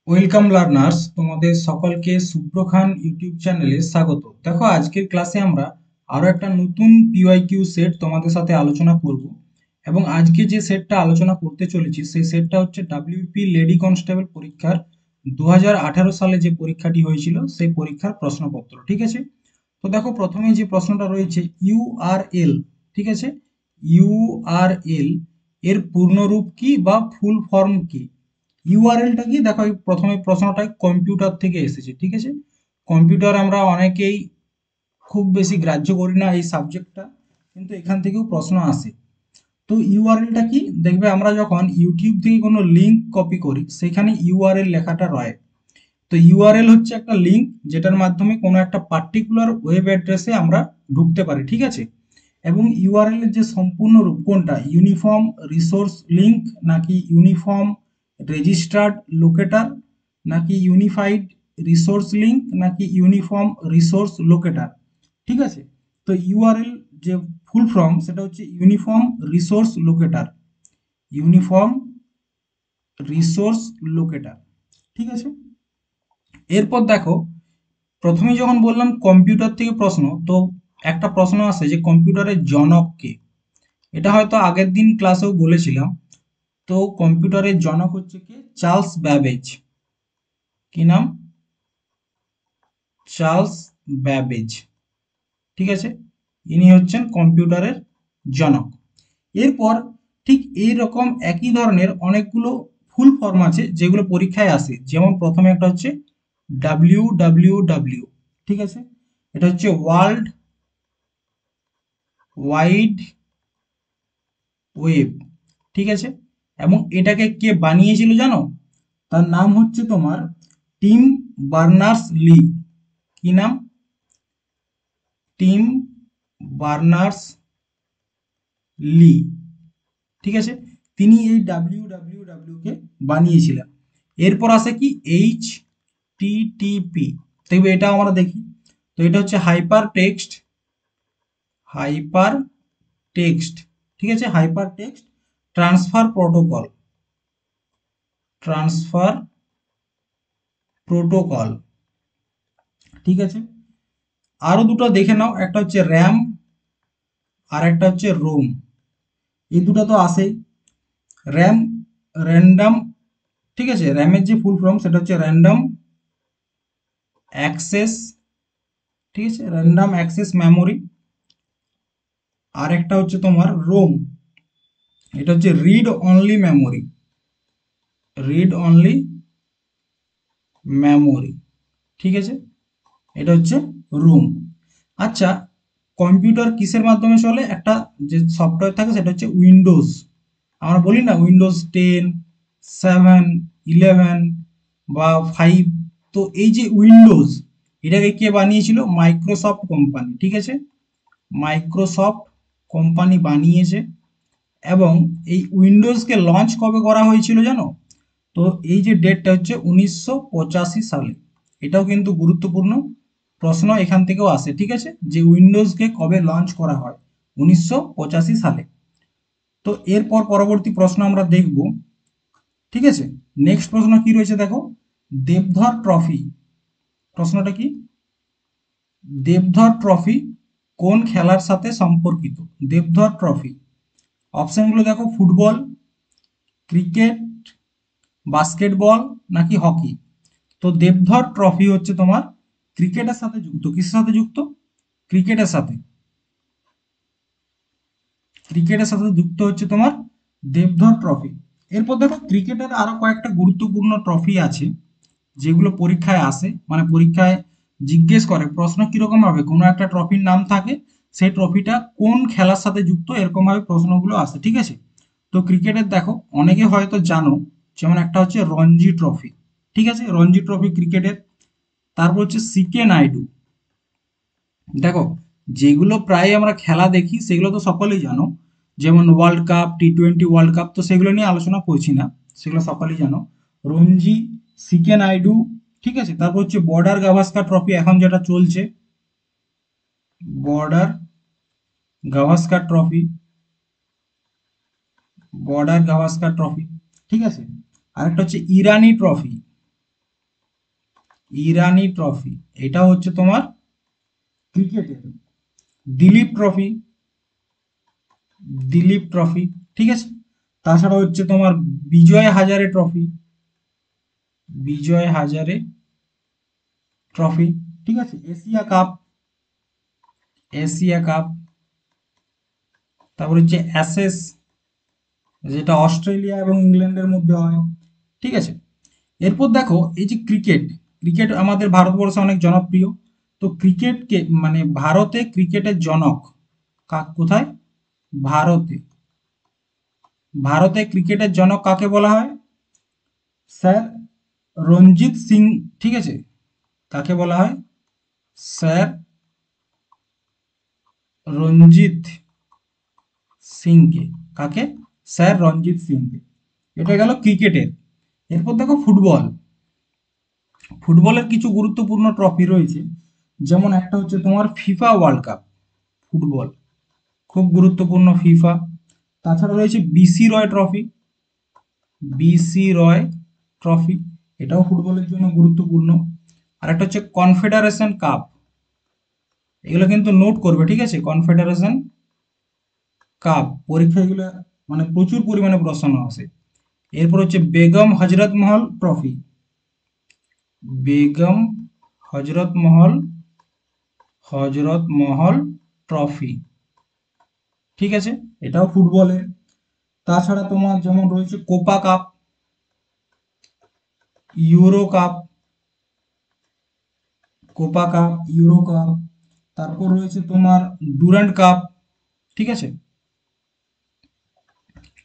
Welcome learners, তোমাদের সকলকে সুব্রখান YouTube চ্যানেলে স্বাগত। দেখো, আজকের ক্লাসে আমরা আরো একটা নতুন পিওয়াইকিউ সেট তোমাদের সাথে আলোচনা করব। এবং আজকে যে সেটটা আলোচনা করতে চলেছি সেই সেটটা হচ্ছে ডাব্লিউপি লেডি কনস্টেবল পরীক্ষার 2018 সালে যে পরীক্ষাটি হয়েছিল সেই পরীক্ষার প্রশ্নপত্র। ঠিক আছে, তো দেখো প্রথমে যে প্রশ্নটা রয়েছে ইউআরএল। ঠিক আছে, ইউআরএল এর পূর্ণরূপ কি বা ফুল ফর্ম কি? ইউআরএলটা কি? দেখো, এই প্রথমে প্রশ্নটা কম্পিউটার থেকে এসেছে। ঠিক আছে, কম্পিউটার আমরা অনেকেই খুব বেশি গ্রাহ্য করি না এই সাবজেক্টটা, কিন্তু এখান থেকেও প্রশ্ন আসে। তো ইউআরএলটা কি? দেখবে আমরা যখন ইউটিউব থেকে কোনো লিঙ্ক কপি করি সেখানে ইউআরএল লেখাটা রয়। তো ইউআরএল হচ্ছে একটা লিঙ্ক যেটার মাধ্যমে কোনো একটা পার্টিকুলার ওয়েব অ্যাড্রেসে আমরা ঢুকতে পারি। ঠিক আছে, এবং ইউআরএল এর যে সম্পূর্ণ রূপ কোনটা, ইউনিফর্ম রিসোর্স লিঙ্ক নাকি ইউনিফর্ম রেজিস্টার্ড লোকেটার নাকি ইউনিফাইড রিসোর্স লিঙ্ক নাকি ইউনিফর্ম রিসোর্স লোকেটার? ঠিক আছে, তো ইউআরএল যে ফুল ফর্ম সেটা হচ্ছে uniform resource locator. Uniform resource locator. ঠিক আছে, এরপর দেখো, প্রথমেই যখন বললাম কম্পিউটার থেকে প্রশ্ন, তো একটা প্রশ্ন আসে যে কম্পিউটারের জনক কে? এটা হয়তো আগের দিন ক্লাসেও বলেছিলাম। তো কম্পিউটারের জনক হচ্ছে কে? Charles Babbage. কি নাম? Charles Babbage. ঠিক আছে, ইনি হচ্ছেন কম্পিউটারের জনক। এরপর ঠিক এই রকম একই ধরনের অনেকগুলো ফুল ফর্ম আছে যেগুলো পরীক্ষায় আসে। যেমন প্রথমে একটা হচ্ছে ডাব্লিউ। ঠিক আছে, এটা হচ্ছে ওয়ার্ল্ড ওয়াইড ওয়েব। ঠিক আছে, এবং এটাকে কে বানিয়েছিল জানো? তার নাম হচ্ছে তোমার টিম বার্নার্স লি। কি নাম? Tim Berners Lee. ঠিক আছে, তিনি এই কে বানিয়েছিলেন। এরপর আসে কি HTTP। দেখবে এটা আমরা দেখি। তো এটা হচ্ছে হাইপার টেক্সট। ঠিক আছে, hyper text transfer protocol. Transfer protocol. ঠিক আছে, আরো দুটো দেখে নাও, একটা হচ্ছে র্যাম আর একটা হচ্ছে রোম। এই দুটো তো আসেই। RAM, random. ঠিক আছে, র্যামের যে ফুল ফর্ম সেটা হচ্ছে র্যান্ডাম অ্যাক্সেস। ঠিক আছে, র্যান্ডাম অ্যাক্সেস মেমোরি। আর একটা হচ্ছে তোমার রোম, এটা হচ্ছে read only memory. Read only memory. ঠিক আছে, এটা হচ্ছে রোম। আচ্ছা, কম্পিউটার কিসের মাধ্যমে চলে? একটা যে সফটওয়্যার থাকে সেটা হচ্ছে উইন্ডোজ। আমরা বলি না উইন্ডোজ 10, 7, 11 বা 5। তো এই যে উইন্ডোজ, এটাকে কে বানিয়েছিল? Microsoft company. ঠিক আছে, মাইক্রোসফট কোম্পানি বানিয়েছে। এবং এই উইন্ডোজকে লঞ্চ কবে করা হয়েছিল জানো? তো এই যে ডেটটা হচ্ছে 1985 সালে। এটাও কিন্তু গুরুত্বপূর্ণ প্রশ্ন, এখান থেকেও আসে। ঠিক আছে, যে উইন্ডোজকে কবে লঞ্চ করা হয়? 1985 সালে। তো এরপর পরবর্তী প্রশ্ন আমরা দেখব। ঠিক আছে, নেক্সট প্রশ্ন কি রয়েছে দেখো, দেবধর ট্রফি। প্রশ্নটা কি? দেবধর ট্রফি কোন খেলার সাথে সম্পর্কিত? দেবধর ট্রফি। অপশনগুলো দেখো, ফুটবল, ক্রিকেট, বাস্কেটবল নাকি হকি? তো দেবধর ট্রফি হচ্ছে তোমার ক্রিকেটের সাথে যুক্ত। কিসের সাথে যুক্ত? ক্রিকেটের সাথে। ক্রিকেটের সাথে যুক্ত হচ্ছে তোমার দেবধর ট্রফি। এরপর দেখো, ক্রিকেটের আরো কয়েকটা গুরুত্বপূর্ণ ট্রফি আছে যেগুলো পরীক্ষায় আসে, মানে পরীক্ষায় জিজ্ঞেস করে। প্রশ্ন কিরকম হবে, কোনো একটা ট্রফির নাম থাকে, সেই ট্রফিটা কোন খেলার সাথে যুক্ত, এরকম ভাবে প্রশ্নগুলো আসে। ঠিক আছে, তো ক্রিকেটের দেখো অনেকে হয়তো জানো, যেমন একটা হচ্ছে রঞ্জি ট্রফি। ঠিক আছে, রঞ্জি ট্রফি ক্রিকেটের। তারপর হচ্ছে সিকে নাইডু। দেখো, যেগুলো প্রায় আমরা খেলা দেখি সেগুলো তো সকলেই জানো, যেমন world cup, T20 world cup, তো সেগুলো নিয়ে আলোচনা করছি না, সেগুলো সকলেই জানো। রঞ্জি, সিকে নাইডু। ঠিক আছে, তারপর হচ্ছে বর্ডার গাভাস্কার ট্রফি এখন যেটা চলছে, border Gavaskar trophy. Border Gavaskar trophy. ঠিক আছে, আরেকটা হচ্ছে ইরানি ট্রফি। ইরানি ট্রফি, এটা হচ্ছে তোমার ক্রিকেটের। দিলীপ ট্রফি, দিলীপ ট্রফি, ঠিক আছে। তাছাড়া হচ্ছে তোমার বিজয় হাজারে ট্রফি, বিজয় হাজারে ট্রফি, ঠিক আছে। Asia cup, Asia cup. তারপর হচ্ছে অ্যাশেজ, যেটা অস্ট্রেলিয়া এবং ইংল্যান্ডের মধ্যে হয়, ঠিক আছে। এরপর দেখো এই যে ক্রিকেট, ক্রিকেট আমাদের ভারতবর্ষে অনেক জনপ্রিয়। তো ক্রিকেটকে মানে ভারতে ক্রিকেটের জনক কোথায়? ভারতে। ভারতে ক্রিকেটের জনক কাকে বলা হয়? স্যার রঞ্জিত সিং, ঠিক আছে। কাকে বলা হয়? স্যার রঞ্জিত সিংকে। কাকে? স্যার রঞ্জিত সিংকে। এটা গেল ক্রিকেটের। এরপর দেখো ফুটবল। ফুটবলের কিছু গুরুত্বপূর্ণ ট্রফি রয়েছে, যেমন একটা হচ্ছে তোমার ফিফা ওয়ার্ল্ড কাপ, ফুটবল খুব গুরুত্বপূর্ণ ফিফা। তাছাড়া রয়েছে বিসি রয় ট্রফি, বিসি রয় ট্রফি, এটাও ফুটবলের জন্য গুরুত্বপূর্ণ। আর একটা হচ্ছে কনফেডারেশন কাপ, এগুলো কিন্তু নোট করবে, ঠিক আছে। কনফেডারেশন কাপ পরীক্ষা এগুলো মানে প্রচুর পরিমাণে প্রশ্ন আসে। এরপর হচ্ছে বেগম হজরত মহল ট্রফি, বেগম হজরত মহল, হজরত মহল ট্রফি, ঠিক আছে। এটাও ফুটবলের। তাছাড়া তোমার যেমন রয়েছে Copa cup, euro cup, Copa cup, euro cup. তারপর রয়েছে তোমার ডুরান্ড কাপ, ঠিক আছে।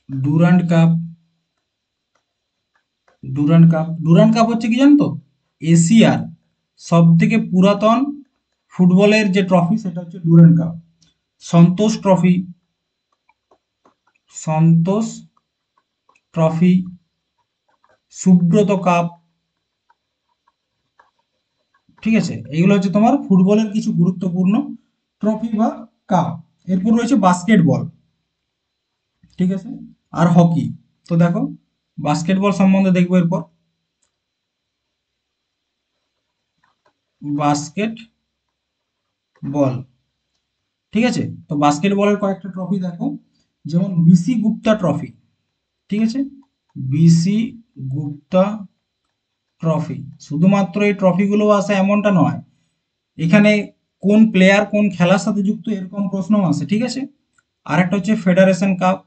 Durand cup, Durand cup, Durand cup হচ্ছে কি জানো তো? এশিয়ার সব থেকে পুরাতন ফুটবলের যে ট্রফি সেটা হচ্ছে ডুরান্ড কাপ। সন্তোষ ট্রফি, সন্তোষ ট্রফি, সুব্রত কাপ, ঠিক আছে। এগুলো হচ্ছে তোমার ফুটবলের কিছু গুরুত্বপূর্ণ ট্রফি বা কাপ। এরপর রয়েছে বাস্কেটবল, ঠিক আছে, আর হকি। তো দেখো বাস্কেটবল সম্বন্ধে দেখবো এরপর। বাস্কেট বল, ঠিক আছে। তো বাস্কেটবলের কয়েকটা ট্রফি দেখো, যেমন বিসি গুপ্তা ট্রফি, ঠিক আছে। বিসি গুপ্তা ট্রফি, শুধুমাত্র এই ট্রফিগুলো আসে এমনটা নয়, এখানে কোন প্লেয়ার কোন খেলার সাথে যুক্ত এরকম প্রশ্নও আসে, ঠিক আছে। আর একটা হচ্ছে ফেডারেশন কাপ,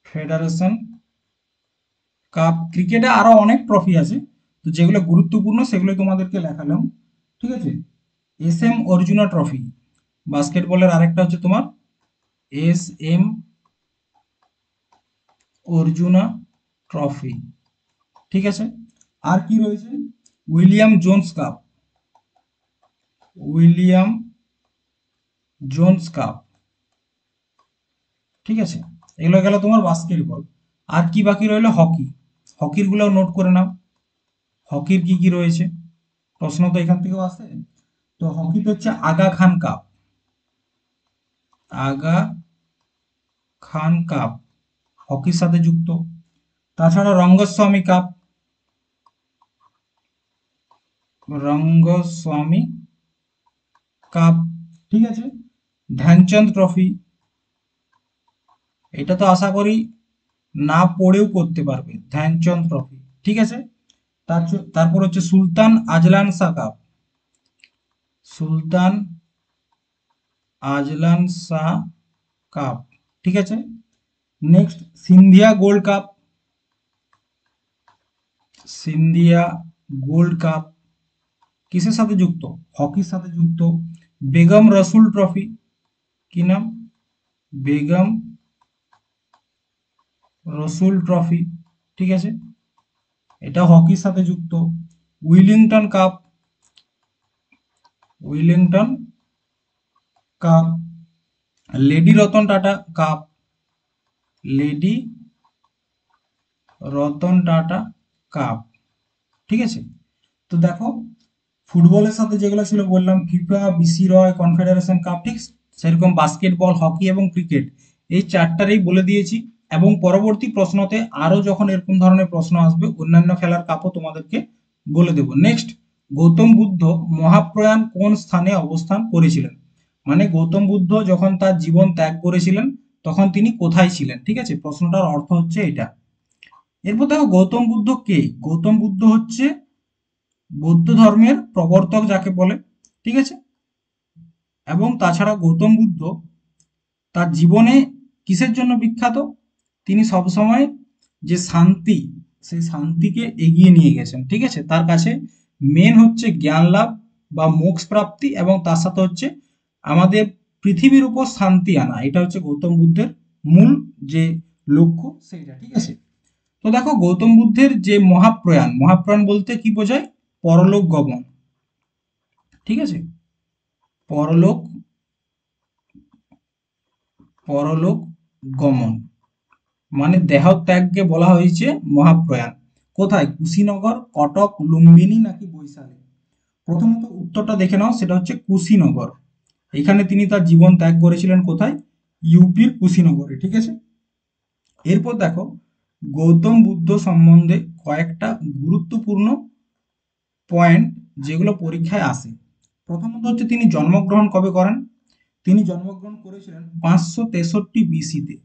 ফেডারেশন কাপ। ক্রিকেটে আরো অনেক ট্রফি আছে, তো যেগুলো গুরুত্বপূর্ণ সেগুলো তোমাদেরকে লেখালাম, ঠিক আছে। এস এম অর্জুনা ট্রফি, বাস্কেটবলের আরেকটা হচ্ছে তোমার এস এম অর্জুনা ট্রফি, ঠিক আছে। আর কি রয়েছে? William Jones cup, William Jones cup, ঠিক আছে। এগুলো গেল তোমার বাস্কেটবল। আর কি বাকি রইলো? হকি, হকির গুলো নোট করে নাও। হকির কি কি রয়েছে, প্রশ্ন তো এখান থেকেও আসে। তো হকিতে হচ্ছে আগা খান কাপ, আগা খান কাপ হকির সাথে যুক্ত। তাছাড়া রঙ্গস্বামী কাপ, রঙ্গস্বামী কাপ, ঠিক আছে। ধ্যানচাঁদ ট্রফি, এটা তো আশা করি না পড়েও করতে পারবে, ধ্যানচাঁদ ট্রফি, ঠিক আছে। তারপর হচ্ছে সুলতান আজলান শাহ কাপ, সুলতান আজলান শাহ কাপ, ঠিক আছে। Next Scindia gold cup, Scindia gold cup কিসের সাথে যুক্ত? হকির সাথে যুক্ত। বেগম রসুল ট্রফি, কি নাম? বেগম রসুল ট্রফি, ঠিক আছে। এটা হকির সাথে যুক্ত। Wellington cup, Wellington cup. Lady Ratan Tata cup, lady Ratan Tata cup, ঠিক আছে। তো দেখো ফুটবলের সাথে যেগুলো ছিল বললাম ফিফা, বিসি রয়, কনফেডারেশন কাপ, ঠিক সেরকম বাস্কেটবল, হকি এবং ক্রিকেট, এই চারটারেই বলে দিয়েছি। এবং পরবর্তী প্রশ্নতে আরো যখন এরকম ধরনের প্রশ্ন আসবে অন্যান্য খেলার কাপও তোমাদেরকে বলে দেব। নেক্সট, গৌতম বুদ্ধ মহাপ্রয়াণ কোন স্থানে অবস্থান করেছিলেন? মানে গৌতম বুদ্ধ যখন তার জীবন ত্যাগ করেছিলেন তখন তিনি কোথায় ছিলেন? ঠিক আছে, প্রশ্নটার অর্থ হচ্ছে এটা। এরপর দেখো গৌতম বুদ্ধ কে? গৌতম বুদ্ধ হচ্ছে বৌদ্ধ ধর্মের প্রবর্তক যাকে বলে, ঠিক আছে। এবং তাছাড়া গৌতম বুদ্ধ তার জীবনে কিসের জন্য বিখ্যাত? তিনি সবসময় যে শান্তি, সেই শান্তিকে এগিয়ে নিয়ে গেছেন, ঠিক আছে। তার কাছে মেন হচ্ছে জ্ঞান লাভ বা মোক্ষ প্রাপ্তি, এবং তার সাথে হচ্ছে আমাদের পৃথিবীর উপর শান্তি আনা। এটা হচ্ছে গৌতম বুদ্ধের মূল যে লক্ষ্য সেইটা, ঠিক আছে। তো দেখো গৌতম বুদ্ধের যে মহাপ্রয়াণ, মহাপ্রয়াণ বলতে কি বোঝায়? পরলোক গমন, ঠিক আছে। পরলোক, পরলোক গমন মানে দেহত্যাগকে বলা হয়েছে মহাপ্রয়াণ। কোথায়? কুশীনগর, কটক, লুম্বিনী নাকি বৈশালী? প্রথমত উত্তরটা দেখে নাও, সেটা হচ্ছে কুশীনগর। এখানে তিনি তার জীবন ত্যাগ করেছিলেন কোথায়? ইউপির কুশীনগরে, ঠিক আছে। এরপর দেখো গৌতম বুদ্ধ সম্বন্ধে কয়েকটা গুরুত্বপূর্ণ পয়েন্ট যেগুলো পরীক্ষায় আসে। প্রথমত হচ্ছে তিনি জন্মগ্রহণ কবে করেন? তিনি জন্মগ্রহণ করেছিলেন 563 বিসিতে,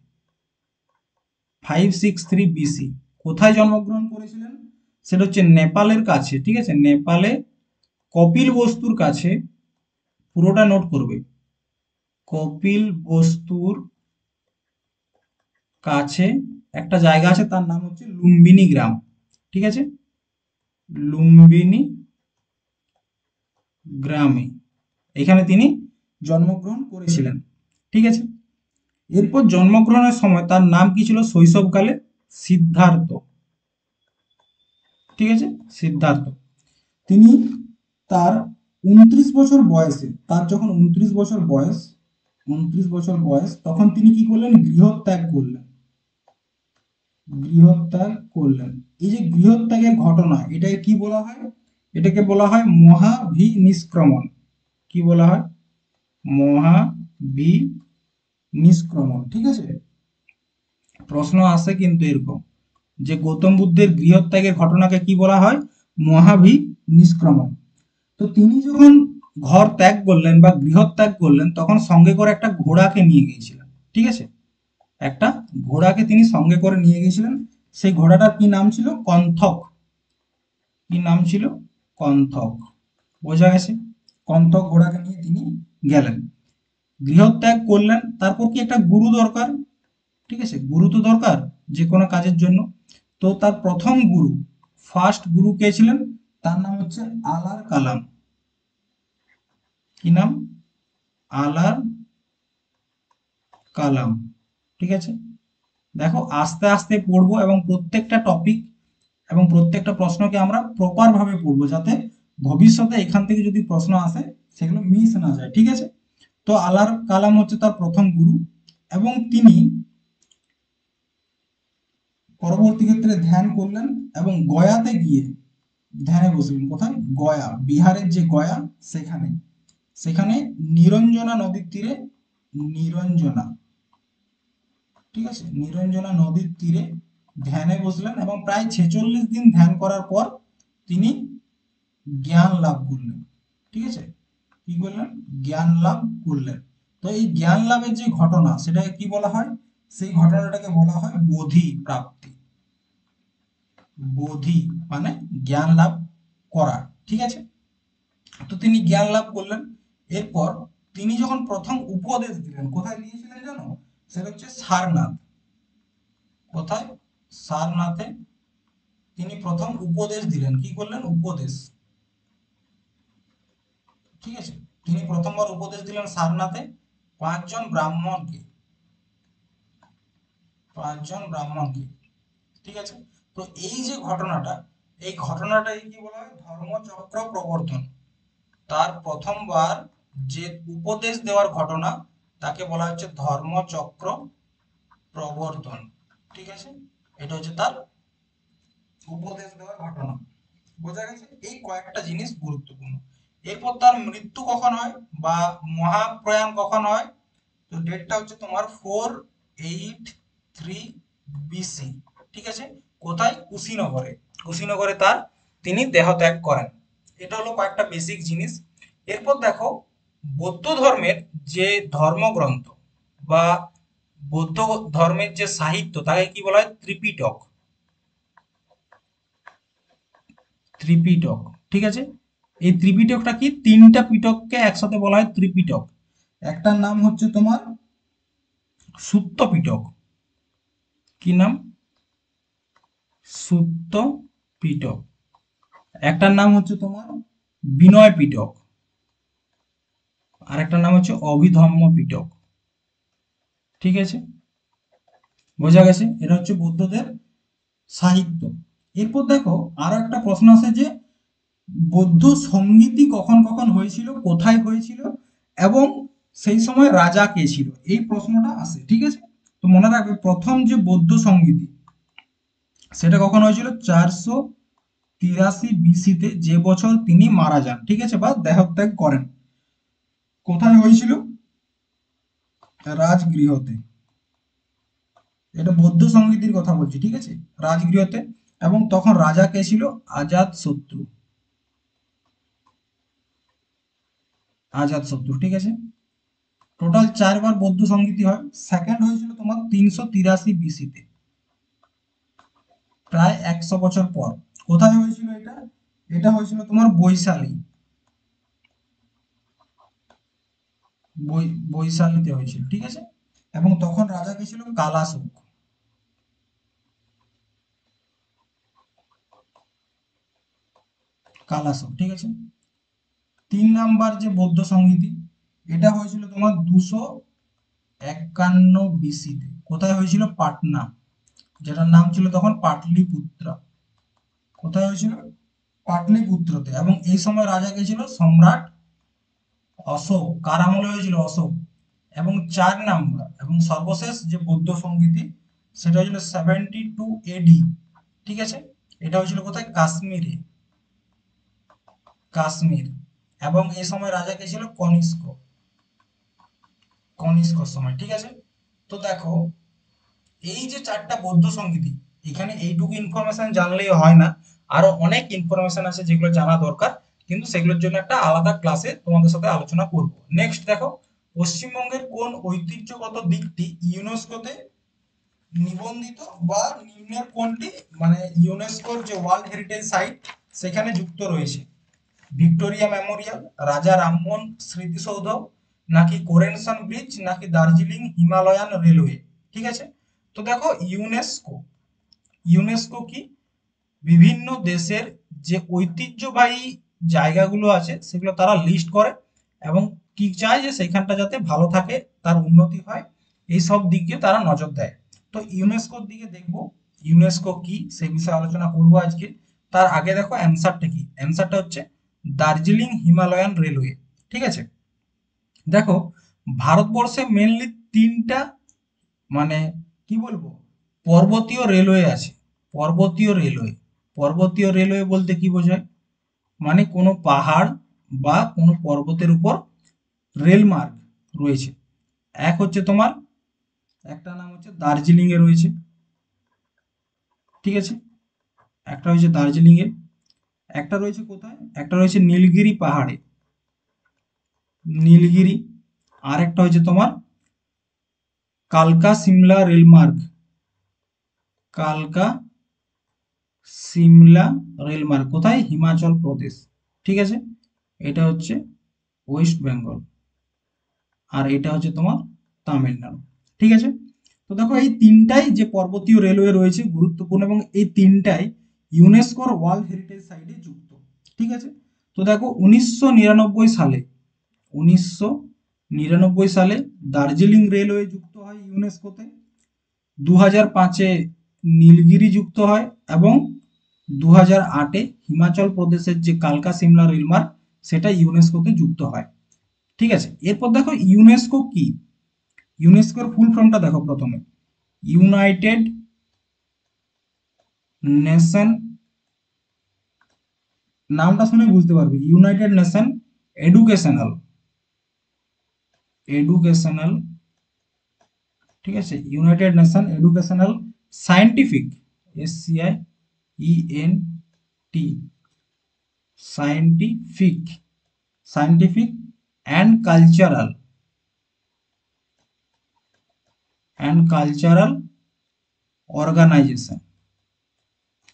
563 বিসি। কোথায় জন্মগ্রহণ করেছিলেন? সেটা হচ্ছে নেপালের কাছে, ঠিক আছে। নেপালে কপিল বস্তুর কাছে, পুরোটা নোট করবে, কপিল বস্তুর কাছে একটা জায়গা আছে, তার নাম হচ্ছে লুম্বিনী গ্রাম, ঠিক আছে। লুম্বিনী গ্রামে এখানে তিনি জন্মগ্রহণ করেছিলেন, ঠিক আছে। এরপর জন্মগ্রহণের সময় তার নাম কি ছিল শৈশবকালে? সিদ্ধার্থ, ঠিক আছে, সিদ্ধার্থ। তিনি তার 29 বছর বয়সে, তার যখন 29 বছর বয়স, 29 বছর বয়স, তখন তিনি কি করলেন? গৃহত্যাগ করলেন, গৃহত্যাগ করলেন। এই যে গৃহত্যাগের ঘটনা, এটাকে কি বলা হয়? এটাকে বলা হয় মহাভিনিষ্ক্রমণ। কি বলা হয়? মহাভিনিষ্ক্রমণ, ঠিক আছে। প্রশ্ন আসে কিন্তু এরকম, যে গৌতম বুদ্ধের গৃহত্যাগের ঘটনাকে কি বলা হয়? মহাভিনিষ্ক্রমণ। তো তিনি যখন ঘর ত্যাগ করলেন বা গৃহত্যাগ করলেন, তখন সঙ্গে করে একটা ঘোড়াকে নিয়ে গিয়েছিলেন, ঠিক আছে। একটা ঘোড়াকে তিনি সঙ্গে করে নিয়ে গিয়েছিলেন। সেই ঘোড়াটার কি নাম ছিল? কণ্ঠক। কি নাম ছিল? কণ্ঠক। বোঝা গেছে? কণ্ঠক ঘোড়াকে নিয়ে তিনি গেলেন, গৃহত্যাগ করলেন। তারপর কি একটা গুরু দরকার, ঠিক আছে। গুরু তো দরকার যে কোনো কাজের জন্য। তো তার প্রথম গুরু, ফার্স্ট গুরু কে ছিলেন? তার নাম হচ্ছে আলার কালাম। কি নাম? আলার কালাম, ঠিক আছে। দেখো আস্তে আস্তে পড়বো, এবং প্রত্যেকটা টপিক এবং প্রত্যেকটা প্রশ্নকে আমরা প্রপার ভাবে পড়বো, যাতে ভবিষ্যতে এখান থেকে যদি প্রশ্ন আসে সেগুলো মিস না যায়, ঠিক আছে। তো আলার কালাম হচ্ছে তার প্রথম গুরু, এবং তিনি পরবর্তী ক্ষেত্রে ধ্যান করলেন এবং গয়াতে গিয়ে ধ্যানে বসলেন। কোথায়? গয়া, বিহারের যে গয়া, সেখানে। সেখানে নিরঞ্জনা নদীর তীরে, নিরঞ্জনা, ঠিক আছে, নিরঞ্জনা নদীর তীরে ধ্যানে বসলেন, এবং প্রায় 46 দিন ধ্যান করার পর তিনি জ্ঞান লাভ করলেন, ঠিক আছে। কি করলেন? জ্ঞান লাভ করলেন। তো এই জ্ঞান লাভের যে ঘটনা, সেটাকে কি বলা হয়? সেই ঘটনাটাকে বলা হয় বোধি প্রাপ্তি। বোধি মানে জ্ঞান লাভ করা, ঠিক আছে। তো তিনি জ্ঞান লাভ করলেন। এরপর তিনি যখন প্রথম উপদেশ দিলেন, কোথায় দিয়েছিলেন জানো? সেটা হচ্ছে সারনাথ। কোথায়? সারনাথে তিনি প্রথম উপদেশ দিলেন। কি করলেন? উপদেশ, ঠিক আছে। তিনি প্রথমবার উপদেশ দিলেন সারনাথে 5 জন ব্রাহ্মণকে, 5 জন ব্রাহ্মণকে, ঠিক আছে। তো এই যে ঘটনাটা, এই ঘটনাটাই কি বলা হয়? ধর্মচক্র প্রবর্তন। তার প্রথমবার যে উপদেশ দেওয়ার ঘটনা, তাকে বলা হচ্ছে ধর্মচক্র প্রবর্তন, ঠিক আছে। এটা হচ্ছে তার উপদেশ দেওয়ার ঘটনা। বোঝা গেছে? এই কয়েকটা জিনিস গুরুত্বপূর্ণ। এরপর তার মৃত্যু কখন হয় বা মহাপ্রয়াণ কখন হয়? তো ডেটটা হচ্ছে তোমার 483 বিসি, ঠিক আছে। কোথায়? কুশীনগরে। কুশীনগরে তার তিনি দেহত্যাগ করেন। এটা হলো কয়েকটা বেসিক জিনিস। এরপর দেখো বৌদ্ধ ধর্মের যে ধর্মগ্রন্থ বা বৌদ্ধ ধর্মের যে সাহিত্য তাকে কি বলা হয়? ত্রিপিটক। ত্রিপিটক, ঠিক আছে। এই ত্রিপিটকটা কি? তিনটা পিটককে একসাথে বলা হয় ত্রিপিটক। একটার নাম হচ্ছে তোমার সুত্ত পিটক। কি নাম? সুত্ত পিটক। একটার নাম হচ্ছে তোমার বিনয় পিটক, আর একটার নাম হচ্ছে অভিধম্ম পিটক। ঠিক আছে, বোঝা গেছে? এটা হচ্ছে বৌদ্ধদের সাহিত্য। এরপর দেখো আরো একটা প্রশ্ন আছে যে বৌদ্ধ সংগীতি কখন কখন হয়েছিল, কোথায় হয়েছিল, এবং সেই সময় রাজা কে ছিল, এই প্রশ্নটা আসে। ঠিক আছে, তো মনে রাখবে প্রথম যে বৌদ্ধ সংগীতি সেটা কখন হয়েছিল? 483 বিসিতে, যে বছর তিনি মারা যান, ঠিক আছে, বা দেহত্যাগ করেন। কোথায় হয়েছিল? রাজগৃহতে। এটা বৌদ্ধ সংগীতির কথা বলছি, ঠিক আছে, রাজগৃহতে। এবং তখন রাজা কে ছিল? আজাদ শত্রু। আজাদ শত্রু, ঠিক আছে। টোটাল 4 বার বৌদ্ধ সংগীতি হয়। সেকেন্ড হয়েছিল তোমার 383 বিসিতে, প্রায় 100 বছর পর। কোথায় হয়েছিল এটা? এটা হয়েছিল তোমার বৈশালী। বৈশালীতে হয়েছিল, ঠিক আছে। এবং তখন রাজা কে ছিল? কালাশোক। কালাশোক, ঠিক আছে। 3 নাম্বার যে বৌদ্ধ সংগীতি, এটা হয়েছিল তোমার 251 বিসিতে। কোথায় হয়েছিল? পাটনা, যেটার নাম ছিল তখন পাটলিপুত্র। কোথায় হয়েছিল? পাটলিপুত্রতে। এবং এই সময় রাজা কে ছিল? সম্রাট অশোক। কার আমলে হয়েছিল? অশোক। এবং 4 নাম্বার এবং সর্বশেষ যে বৌদ্ধ সংগীতি, সেটা হয়েছিল 72 এডি, ঠিক আছে। এটা হয়েছিল কোথায়? কাশ্মীরে। কাশ্মীর। এবং এই সময় রাজা কে ছিল? কনিষ্ক। কনিষ্কর সময়, ঠিক আছে। তো দেখো এই যে 4টা বৌদ্ধ সংগীতি, এখানে এইটুকু ইনফরমেশন জানলেই হয় না, আরো অনেক ইনফরমেশন আছে যেগুলো জানা দরকার, কিন্তু সেগুলোর জন্য একটা আলাদা ক্লাসে তোমাদের সাথে আলোচনা করব। নেক্সট দেখো, পশ্চিমবঙ্গের কোন ঐতিহ্যগত দিকটি ইউনেস্কোতে নিবন্ধিত বা নিম্নের কোনটি মানে ইউনেস্কোর যে ওয়ার্ল্ড হেরিটেজ সাইট সেখানে যুক্ত রয়েছে? ভিক্টোরিয়া মেমোরিয়াল, রাজা রামমোহন স্মৃতিসৌধ, নাকি কোরেনসন ব্রিজ, নাকি দার্জিলিং হিমালয়ান রেলওয়ে? ঠিক আছে, তো দেখো ইউনেস্কো, ইউনেস্কো কি? বিভিন্ন দেশের যে ঐতিহ্যবাহী জায়গাগুলো আছে সেগুলো তারা লিস্ট করে এবং কি চায় যে সেখানটা যাতে ভালো থাকে, তার উন্নতি হয়, এই সব দিকে তারা নজর দেয়। তো ইউনেস্কোর দিকে দেখবো ইউনেস্কো কি সেই বিষয়ে আলোচনা করবো আজকে। তার আগে দেখো অ্যান্সারটা কি, অ্যান্সারটা হচ্ছে দার্জিলিং হিমালয়ান রেলওয়ে। ঠিক আছে, দেখো ভারতবর্ষে মেনলি 3টা মানে কি বলবো পর্বতীয় রেলওয়ে আছে। পর্বতীয় রেলওয়ে, পর্বতীয় রেলওয়ে বলতে কি বোঝায়? মানে কোনো পাহাড় বা কোনো পর্বতের উপর রেল মার্গ রয়েছে। এক হচ্ছে তোমার, একটা নাম হচ্ছে দার্জিলিং এ রয়েছে, ঠিক আছে, একটা হচ্ছে দার্জিলিং এ, একটা রয়েছে কোথায়? একটা রয়েছে নীলগিরি পাহাড়ে, নীলগিরি। আর একটা হচ্ছে তোমার কালকা সিমলা রেলমার্গ, কালকা সিমলা রেলমার্গ কোথায়? হিমাচল প্রদেশ, ঠিক আছে। এটা হচ্ছে ওয়েস্ট বেঙ্গল, আর এটা হচ্ছে তোমার তামিলনাড়ু, ঠিক আছে। তো দেখো এই তিনটাই যে পর্বতীয় রেলওয়ে রয়েছে গুরুত্বপূর্ণ, এবং এই তিনটাই ইউনেস্কোর ওয়ার্ল্ড হেরিটেজ সাইটে যুক্ত, ঠিক আছে। তো দেখো 1999 সালে, 1999 সালে দার্জিলিং রেলওয়ে যুক্ত হয় ইউনেস্কোতে। 2005-এ নীলগিরি যুক্ত হয়, এবং 2008-এ হিমাচল প্রদেশের যে কালকা সিমলা রেলমার্গ সেটা ইউনেস্কোতে যুক্ত হয়, ঠিক আছে। এরপর দেখো ইউনেস্কো কি, ইউনেস্কোর ফুল ফর্মটা দেখো প্রথমে। ইউনাইটেড নেশন, নামটা শুনে বুঝতে পারবে, ইউনাইটেড নেশন এডুকেশনাল, এডুকেশনাল, ঠিক আছে, united nation educational scientific, SCIENT scientific scientific and cultural organisation.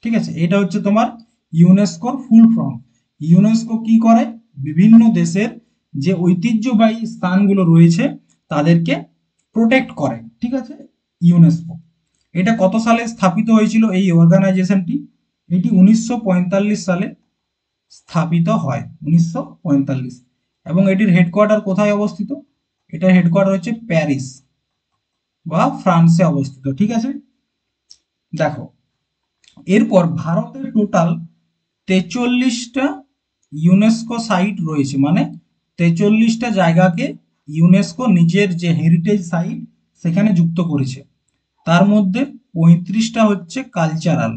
ঠিক আছে, এটা হচ্ছে তোমার ইউনেস্কোর ফুল ফর্ম। ইউনেস্কো কি করে? বিভিন্ন দেশের যে ঐতিহ্যবাহী স্থানগুলো রয়েছে তাদেরকে প্রোটেক্ট করে। ঠিক আছে, ইউনেস্কো। এটা কত সালে স্থাপিত হয়েছিল এই অর্গানাইজেশনটি? এটি 1945 সালে স্থাপিত হয়, 1945। এবং এটির হেডকোয়ার্টার কোথায় অবস্থিত? এটার হেডকোয়ার্টার হচ্ছে প্যারিস বা ফ্রান্সে অবস্থিত। ঠিক আছে, দেখো এরপর ভারতের টোটাল 43টা ইউনেস্কো সাইট রয়েছে, মানে 43টা জায়গাকে ইউনেস্কো নিজের যে হেরিটেজ সাইট সেখানে যুক্ত করেছে। তার মধ্যে 35টা হচ্ছে কালচারাল।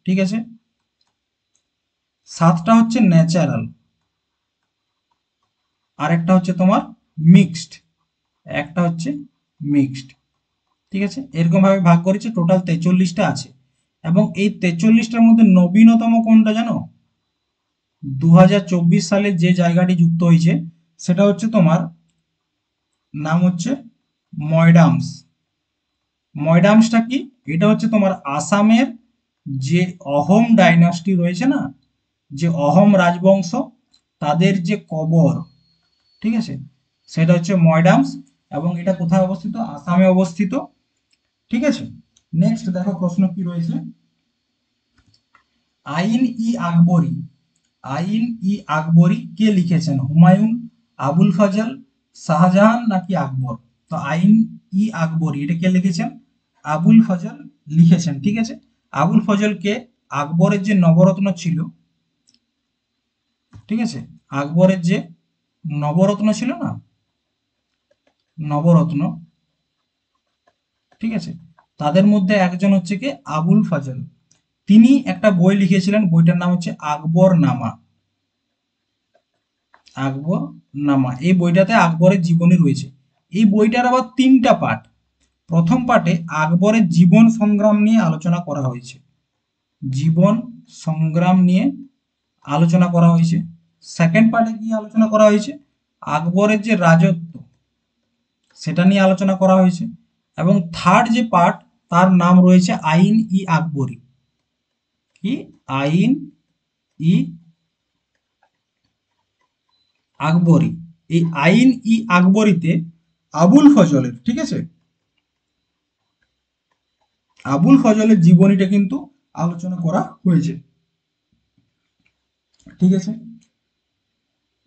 ঠিক আছে, 7টা হচ্ছে ন্যাচারাল, আর একটা হচ্ছে তোমার মিক্সড, একটা হচ্ছে মিক্সড। ঠিক আছে, এরকম ভাবে ভাগ করেছে, টোটাল 43টা আছে। এবং এই 43টার মধ্যে নবীনতম কোনটা জানো? 2024 সালে যে জায়গাটি যুক্ত হয়েছে সেটা হচ্ছে তোমার, নাম হচ্ছে ময়ডামস। ময়ডামসটা কি? এটা হচ্ছে তোমার আসামের যে অহোম ডাইনাস্টি রয়েছে না, যে অহোম রাজবংশ, তাদের যে কবর, ঠিক আছে, সেটা হচ্ছে ময়ডামস। এবং এটা কোথায় অবস্থিত? আসামে অবস্থিত। ঠিক আছে, নেক্সট দেখো প্রশ্ন কি রয়েছে। আইন ই আকবরী, আইন ই আকবরী কে লিখেছেন? হুমায়ুন, আবুল ফজল, শাহজাহান নাকি আকবর? তো আইন ই আকবরী এটা কে লিখেছেন? আবুল ফজল লিখেছেন। ঠিক আছে, আবুল ফজলকে আকবরের যে নবরত্ন ছিল, ঠিক আছে, আকবরের যে নবরত্ন ছিল না, নবরত্ন, ঠিক আছে, তাদের মধ্যে একজন হচ্ছে কি আবুল ফজল। তিনি একটা বই লিখেছিলেন, বইটার নাম হচ্ছে আকবর নামা। আকবর নামা, এই বইটাতে আকবরের জীবনী রয়েছে। এই বইটার আবার 3টা পার্ট। প্রথম পার্টে আকবরের জীবন সংগ্রাম নিয়ে আলোচনা করা হয়েছে, জীবন সংগ্রাম নিয়ে আলোচনা করা হয়েছে। সেকেন্ড পার্টে কি আলোচনা করা হয়েছে? আকবরের যে রাজত্ব সেটা নিয়ে আলোচনা করা হয়েছে। এবং থার্ড যে পার্ট, তার নাম রয়েছে আইন ই আকবরী। কি? আইন ই আকবরী। এই আইন ই আকবরীতে আবুল ফজলের, ঠিক আছে, আবুল ফজলের জীবনীটা কিন্তু আলোচনা করা হয়েছে। ঠিক আছে,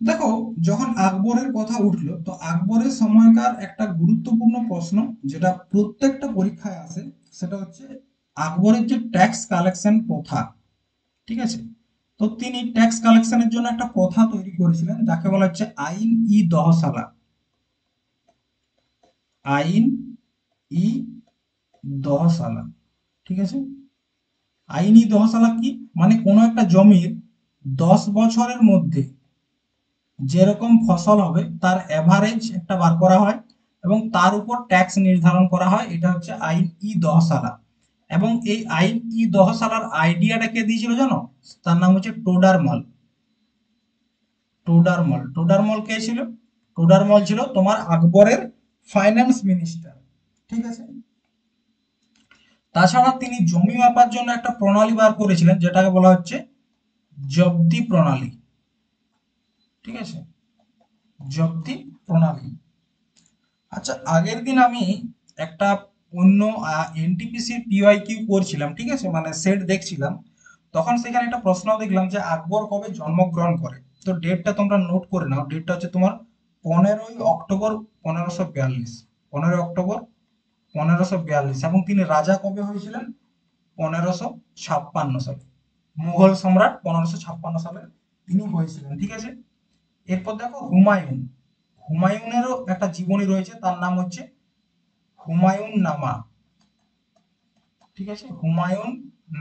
দেখো যখন আকবরের কথা উঠলো, তো আকবরের সময়কার একটা গুরুত্বপূর্ণ প্রশ্ন যেটা প্রত্যেকটা পরীক্ষায় আসে, সেটা হচ্ছে আকবরের যে ট্যাক্স কালেকশন প্রথা। ঠিক আছে, তো তিনি ট্যাক্স কালেকশনের জন্য একটা প্রথা তৈরি করেছিলেন যাকে বলা হচ্ছে আইন ই দহসালা। আইন ই দহসালা। ঠিক আছে, আইন ই দহসালা কি? মানে কোনো একটা জমির 10 বছরের মধ্যে যেরকম ফসল হবে তার এভারেজ একটা বার করা হয় এবং তার উপর ট্যাক্স নির্ধারণ করা হয়। এটা হচ্ছে আইন ই দহসালা। এবং এই আইন ই দহসালার আইডিয়াটা কে দিয়েছিল জানো? তার নাম হচ্ছে টোডারমল। টোডারমল কে ছিল? টোডারমল ছিল তোমার আকবরের ফাইন্যান্স মিনিস্টার। ঠিক আছে, তাছাড়া তিনি জমি মাপার জন্য একটা প্রণালী বার করেছিলেন যেটাকে বলা হচ্ছে জব্দি প্রণালী। ঠিক আছে, জব্দি প্রণালী। আচ্ছা, আগের দিন আমি একটা অন্য এনটিপিসির পিওয়াইকিউ করছিলাম, ঠিক আছে, মানে সেট দেখছিলাম। তখন সেখানে একটা প্রশ্ন দেখলাম যে আকবর কবে জন্মগ্রহণ করে। তো ডেটটা তোমরা নোট করে নাও, ডেটটা হচ্ছে তোমার 15ই অক্টোবর 1542। 15ই অক্টোবর 1542। এবং তিনি রাজা কবে হয়েছিলেন? 1556 সালে। মুঘল সম্রাট 1556 সালে তিনি হয়েছিলেন। ঠিক আছে, এরপর দেখো হুমায়ুন। হুমায়ুনেরও একটা জীবনী রয়েছে, তার নাম হচ্ছে হুমায়ুন নামা। ঠিক আছে, হুমায়ুন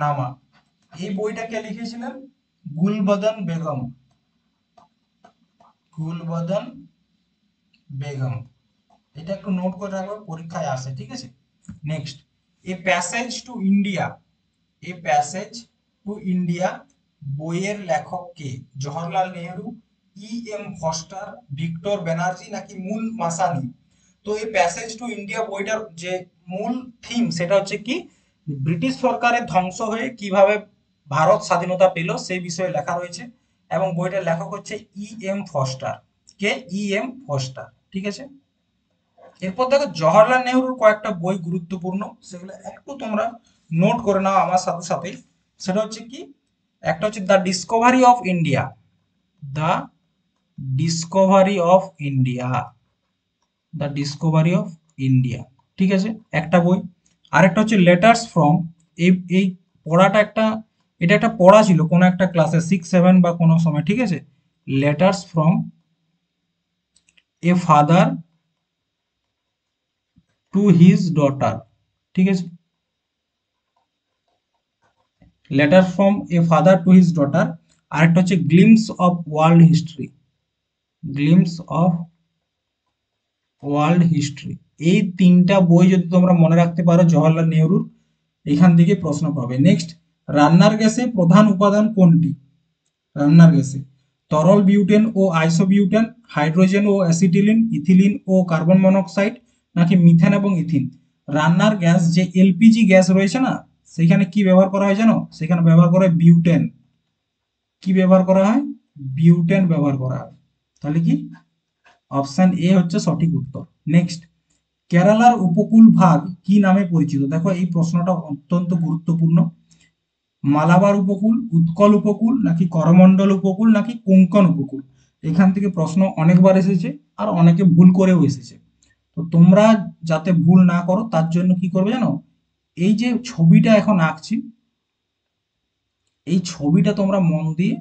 নামা। এই বইটা কে লিখেছিলেন? গুলবদন বেগম। গুলবদন বেগম। এটা একটু নোট করে রাখবে, পরীক্ষায় আসে। ঠিক আছে, next, a passage to India. A passage to India বইয়ের লেখক কে? Jawaharlal Nehru, M Forster, Victor Banerjee নাকি মূল মাসানি? তো এই প্যাসেজ টু ইন্ডিয়া বইটার যে মূল থিম সেটা হচ্ছে কি, ব্রিটিশ সরকারের ধ্বংস হয়ে কিভাবে ভারত স্বাধীনতা পেল সেই বিষয়ে লেখা রয়েছে, এবং বইটার লেখক হচ্ছে এম ফস্টার। কে? M Forster. ঠিক আছে। এরপর দেখো জওহরলাল নেহরুর কয়েকটা বই গুরুত্বপূর্ণ, সেগুলো একটু তোমরা নোট করে নাও আমার সাথে সাথে। সেটা হচ্ছে কি, একটা হচ্ছে the Discovery of India, the Discovery of India, the Discovery of India. ঠিক আছে, একটা বই। আরেকটা হচ্ছে লেটার্স ফ্রম, এই এই পড়াটা একটা, এটা একটা পড়া ছিল কোনো একটা ক্লাসে 6 7 বা কোনো সময়। ঠিক আছে, letters from a father to his daughter. ঠিক আছে, letter from a father to his daughter. আরেকটা হচ্ছে glimpse of world history, glimpse of world history. এই তিনটা বই যদি তোমরা মনে রাখতে পারো জওহরলাল নেহরুর, এখান থেকে প্রশ্ন পাবে। নেক্সট, রান্নার গ্যাসে প্রধান উপাদান কোনটি? রান্নার গ্যাসে তরল বিউটেন ও আইসোবিউটেন, হাইড্রোজেন ও অ্যাসিটিলিন, ইথিলিন ও কার্বন মনোক্সাইড নাকি মিথেন এবং ইথিন? রান্নার গ্যাস যে এলপিজি গ্যাস রয়েছে না, সেখানে কি ব্যবহার করা হয় জানো? সেখানে ব্যবহার করা হয় বিউটেন। কি ব্যবহার করা হয়? বিউটেন ব্যবহার করা হয়। তাহলে কি অপশন এ হচ্ছে সঠিক উত্তর। নেক্সট, কেরালার উপকূল ভাগ কি নামে পরিচিত? দেখো এই প্রশ্নটা অত্যন্ত গুরুত্বপূর্ণ। মালাবার উপকূল, উৎকল উপকূল নাকি করমণ্ডল উপকূল নাকি কোঙ্কণ উপকূল? এখান থেকে প্রশ্ন অনেকবার এসেছে, আর অনেকে ভুল করেও এসেছে। তো তোমরা যাতে ভুল না করো তার জন্য কি করবে জানো, এই যে ছবিটা এখন আঁকছি, এই ছবিটা তোমরা মন দিয়ে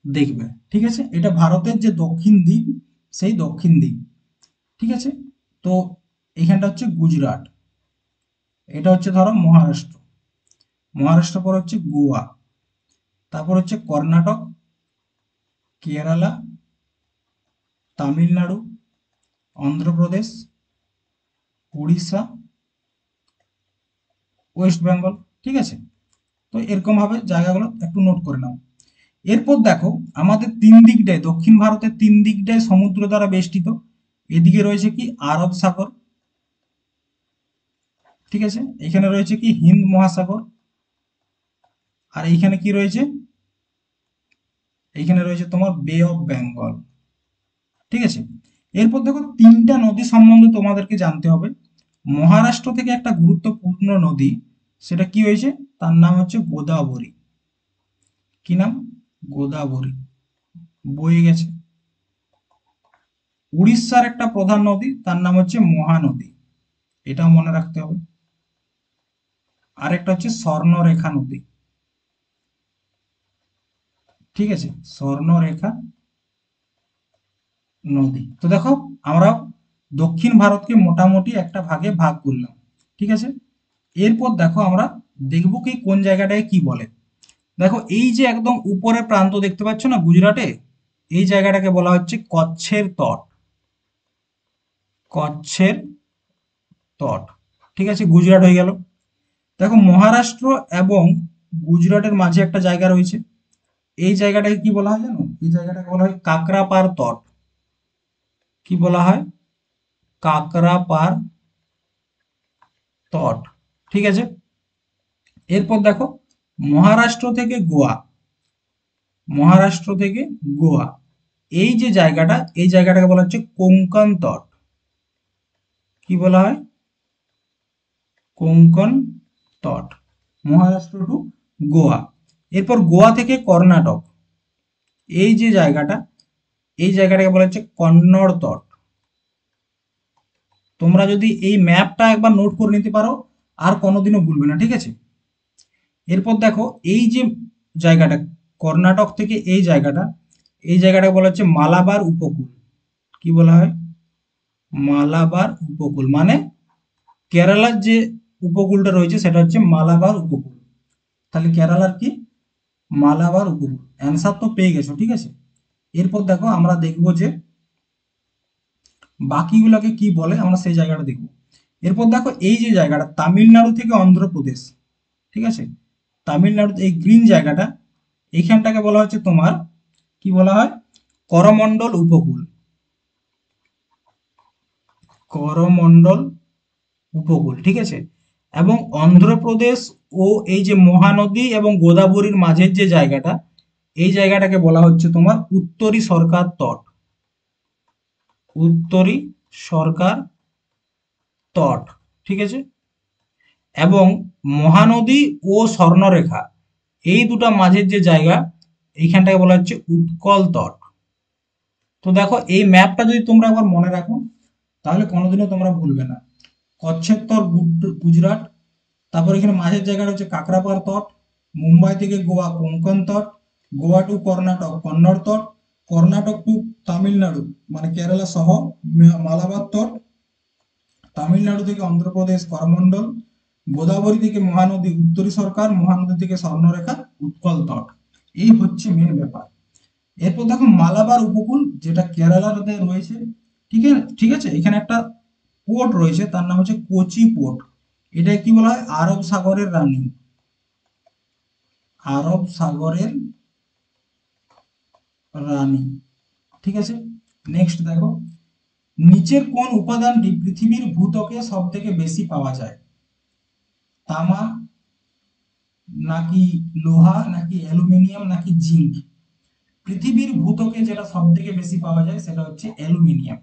দেখবে। ঠিক আছে, এটা ভারতের যে দক্ষিণ দিক, সেই দক্ষিণ দিক। ঠিক আছে, তো এখানটা হচ্ছে গুজরাট, এটা হচ্ছে ধরো মহারাষ্ট্র, মহারাষ্ট্র পর হচ্ছে গোয়া, তারপর হচ্ছে কর্ণাটক, কেরালা, তামিলনাড়ু, অন্ধ্রপ্রদেশ, উড়িষ্যা, ওয়েস্ট বেঙ্গল। ঠিক আছে, তো এরকম ভাবে জায়গাগুলো একটু নোট করে নাও। এরপর দেখো আমাদের তিন দিকটায়, দক্ষিণ ভারতের তিন দিকটায় সমুদ্র দ্বারা বেষ্টিত। এদিকে রয়েছে কি আরব সাগর, ঠিক আছে, এখানে রয়েছে কি হিন্দ মহাসাগর, আর এইখানে কি রয়েছে, এইখানে রয়েছে তোমার বে অফ বেঙ্গল। ঠিক আছে, এরপর দেখো তিনটা নদী সম্বন্ধে তোমাদেরকে জানতে হবে। মহারাষ্ট্র থেকে একটা গুরুত্বপূর্ণ নদী, সেটা কি হয়েছে, তার নাম হচ্ছে গোদাবরী। কি নাম? গোদাবরী, বয়ে গেছে। উড়িষ্যার একটা প্রধান নদী, তার নাম হচ্ছে মহানদী, এটাও মনে রাখতে হবে। আরেকটা হচ্ছে স্বর্ণরেখা নদী। ঠিক আছে, স্বর্ণরেখা নদী। তো দেখো আমরা দক্ষিণ ভারতকে মোটামুটি একটা ভাগে ভাগ করলাম। ঠিক আছে, এরপর দেখো আমরা দেখবো কি কোন জায়গাটায় কি বলে। দেখো এই যে একদম উপরের প্রান্ত দেখতে পাচ্ছ না গুজরাটে, এই জায়গাটাকে বলা হচ্ছে কচ্ছের তট, কচ্ছের তট। ঠিক আছে, গুজরাট হয়ে গেল। দেখো মহারাষ্ট্র এবং গুজরাটের মাঝে একটা জায়গা রয়েছে, এই জায়গাটাকে কি বলা হয় জানো? এই জায়গাটাকে বলা হয় কাকরাপার তট। কি বলা হয়? কাকরাপার তট। ঠিক আছে, এরপর দেখো মহারাষ্ট্র থেকে গোয়া, মহারাষ্ট্র থেকে গোয়া, এই যে জায়গাটা, এই জায়গাটাকে বলা হচ্ছে কোঙ্কণ তট। কি বলা হয়? কোঙ্কণ তট, মহারাষ্ট্র টু গোয়া। এরপর গোয়া থেকে কর্ণাটক, এই যে জায়গাটা, এই জায়গাটাকে বলা হচ্ছে কন্নড় তট। তোমরা যদি এই ম্যাপটা একবার নোট করে নিতে পারো, আর কোনোদিনও ভুলবে না। ঠিক আছে, এরপর দেখো এই যে জায়গাটা, কর্ণাটক থেকে এই জায়গাটা, এই জায়গাটা বলা হচ্ছে মালাবার উপকূল। কি বলা হয়? মালাবার উপকূল, মানে কেরালার যে উপকূলটা রয়েছে সেটা হচ্ছে মালাবার উপকূল। তাহলে কেরালার কি? মালাবার উপকূল। অ্যান্সার তো পেয়ে গেছো। ঠিক আছে, এরপর দেখো আমরা দেখবো যে বাকিগুলোকে কি বলে, আমরা সেই জায়গাটা দেখবো। এরপর দেখো এই যে জায়গাটা, তামিলনাড়ু থেকে অন্ধ্রপ্রদেশ। ঠিক আছে, তামিলনাড়ুতে এই গ্রিন জায়গাটা, এইখানটাকে বলা হচ্ছে তোমার কি বলা হয়, করমণ্ডল উপকূল। করমণ্ডল উপকূল, ঠিক আছে। এবং অন্ধ্রপ্রদেশ ও এই যে মহানদী এবং গোদাবরীর মাঝের যে জায়গাটা, এই জায়গাটাকে বলা হচ্ছে তোমার উত্তরী সরকার তট। উত্তরী সরকার তট, ঠিক আছে। এবং মহানদী ও স্বর্ণরেখা, এই দুটা মাঝের যে জায়গা, এইখানটাকে বলা হচ্ছে উৎকল তট। তো দেখো এই ম্যাপটা যদি তোমরা আবার মনে রাখো, তাহলে কোনোদিনও তোমরা ভুলবে না। কচ্ছের তট গুজরাট, তারপর এখানে মাঝের জায়গাটা হচ্ছে কাকরাপাড় তট, মুম্বাই থেকে গোয়া কোঙ্কন তট, গোয়া টু কর্ণাটক কন্নড় তট, কর্ণাটক টু তামিলনাড়ু মানে কেরালা সহ মালাবার তট, তামিলনাড়ু থেকে অন্ধ্রপ্রদেশ করমণ্ডল, গোদাবরী থেকে মহানদী উত্তরী সরকার, মহানদী থেকে স্বর্ণরেখা উৎকল তট। এই হচ্ছে মেন ব্যাপার। এরপর দেখো মালাবার উপকূল, যেটা কেরালাতে রয়েছে, ঠিক আছে। এখানে একটা পোর্ট রয়েছে, তার নাম হচ্ছে কোচি পোর্ট। এটা কি বলা হয়, আরব সাগরের রানী। আরব সাগরের রানী, ঠিক আছে। নেক্সট দেখো, নিচের কোন উপাদানটি পৃথিবীর ভূত্বকে সব থেকে বেশি পাওয়া যায়? তামা, নাকি লোহা, নাকি অ্যালুমিনিয়াম, নাকি জিঙ্ক? পৃথিবীর ভূত্বকে যেটা সব থেকে বেশি পাওয়া যায় সেটা হচ্ছে অ্যালুমিনিয়াম।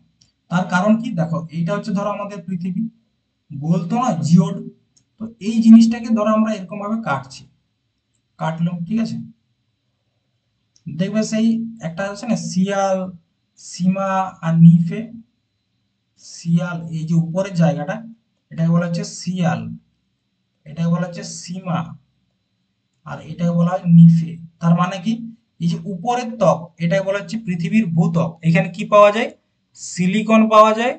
তার কারণ কি, দেখো এইটা হচ্ছে ধরো আমাদের পৃথিবী, গোল তো নয়, জিওড। তো এই জিনিসটাকে ধরো আমরা এরকম ভাবে কাটলাম, ঠিক আছে। দেখবে সেই একটা আছে না শিয়াল, সীমা আর নিফে। শিয়াল এই যে উপরের জায়গাটা, এটাকে বলা হচ্ছে শিয়াল, এটাকে বলা হচ্ছে সীমা, আর এটাকে বলা হয় নিফে। তার মানে কি, এই যে উপরের ত্বক, এটাকে বলা হচ্ছে পৃথিবীর ভূত্বক। এখানে কি পাওয়া যায়, সিলিকন পাওয়া যায়,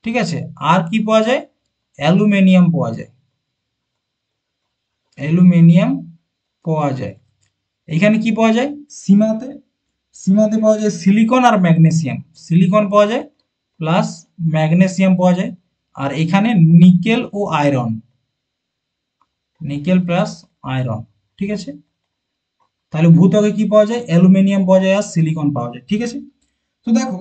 ঠিক আছে। আর কি পাওয়া যায়, অ্যালুমিনিয়াম পাওয়া যায়, অ্যালুমিনিয়াম পাওয়া যায়। এখানে কি পাওয়া যায়, সীমাতে, সীমাতে পাওয়া যায় সিলিকন আর ম্যাগনেসিয়াম। সিলিকন পাওয়া যায় প্লাস ম্যাগনেসিয়াম পাওয়া যায়। আর এখানে নিকেল ও আয়রন, নিকেল প্লাস আয়রন, ঠিক আছে। তাহলে ভূত্বকে কি পাওয়া যায়, অ্যালুমিনিয়াম পাওয়া যায় আর সিলিকন পাওয়া যায়, ঠিক আছে। তো দেখো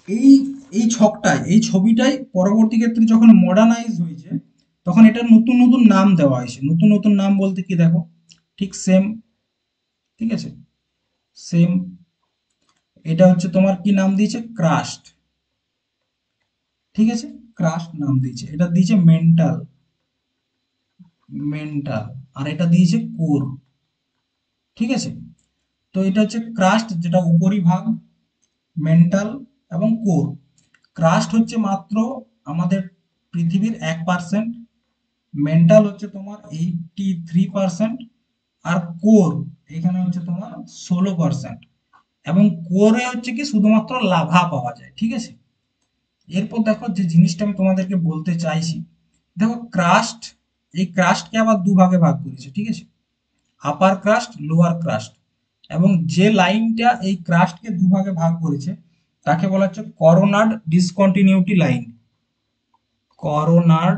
এই এই ছকটায়, এই ছবিটাই পরবর্তী ক্ষেত্রে যখন মডার্নাইজ হয়েছে, তখন এটা নতুন নতুন নাম দেওয়া হয়েছে। নতুন নতুন নাম বলতে কি, দেখো ঠিক সেম, ঠিক আছে, সেম। এটা হচ্ছে তোমার কি নাম দিয়েছে, ক্রাস্ট, ঠিক আছে, ক্রাস্ট নাম দিয়েছে। এটা দিয়েছে মেন্টাল, মেন্টাল। আর এটা দিয়েছে কোর, ঠিক আছে। তো এটা হচ্ছে ক্রাস্ট, যেটা উপরিভাগ, মেন্টাল এবং কোর। ক্রাস্ট হচ্ছে মাত্র আমাদের পৃথিবীর 1%, মেন্টাল হচ্ছে তোমার 83%, আর কোর এখানে হচ্ছে তোমার 16%। এবং কোরে হচ্ছে কি শুধুমাত্র লাভা পাওয়া যায়, ঠিক আছে। এরপর দেখো যে জিনিসটা আমি তোমাদেরকে বলতে চাইছি, দেখো ক্রাস্ট, এই ক্রাস্টকে আবার দুভাগে ভাগ করেছে, ঠিক আছে, আপার ক্রাস্ট, লোয়ার ক্রাস্ট। এবং যে লাইনটা এই ক্রাস্টকে দুভাগে ভাগ করেছে, তাকে বলা হচ্ছে করোনাড ডিসকন্টিনিউটি লাইন। করোনাড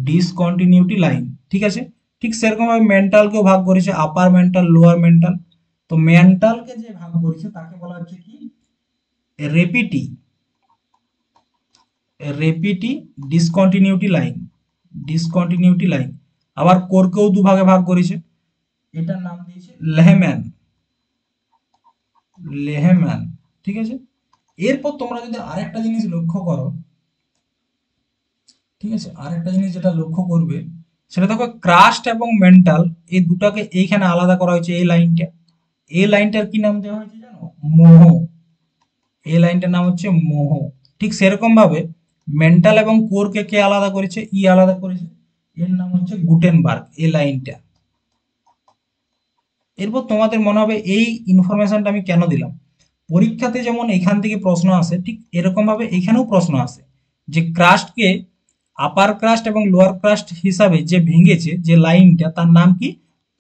ডিসকন্টিনিউটি লাইন, ঠিক আছে। ঠিক সেরকম ভাবে মেন্টালকেও ভাগ করেছে, আপার মেন্টাল, লোয়ার মেন্টাল। তো মেন্টালকে যে ভাগ করেছে তাকে বলা হচ্ছে কি, রেপিটি, রেপিটি ডিসকন্টিনিউটি লাইন, ডিসকন্টিনিউটি লাইন। আবার কোরকেও দুভাগে ভাগ করেছে, এটার নাম দিয়েছে লেহম্যান, লেহম্যান, ঠিক আছে। এরপর তোমরা যদি আরেকটা জিনিস লক্ষ্য করো, ঠিক আছে, আরেকটা জিনিস যেটা লক্ষ্য করবে, সেটা দেখো ক্রাস্ট এবং মেন্টাল, এই দুটাকে এইখানে আলাদা করা হয়েছে। এই লাইনটা, এই লাইনটার কি নাম দেওয়া হয়েছে জানো, মোহ। এই লাইনটার নাম হচ্ছে মোহ। ঠিক সেরকম ভাবে মেন্টাল এবং কোরকে কে আলাদা করেছে, আলাদা করেছে, এর নাম হচ্ছে গুটেনবার্গ, এই লাইনটা। এরপর তোমাদের মনে হবে এই ইনফরমেশনটা আমি কেন দিলাম। পরীক্ষাতে যেমন এখান থেকে প্রশ্ন আসে, ঠিক এরকম ভাবে এখানেও প্রশ্ন আসে যে ক্রাস্টকে আপার ক্রাস্ট এবং লোয়ার ক্রাস্ট হিসাবে যে ভেঙেছে যে লাইনটা, তার নাম কি,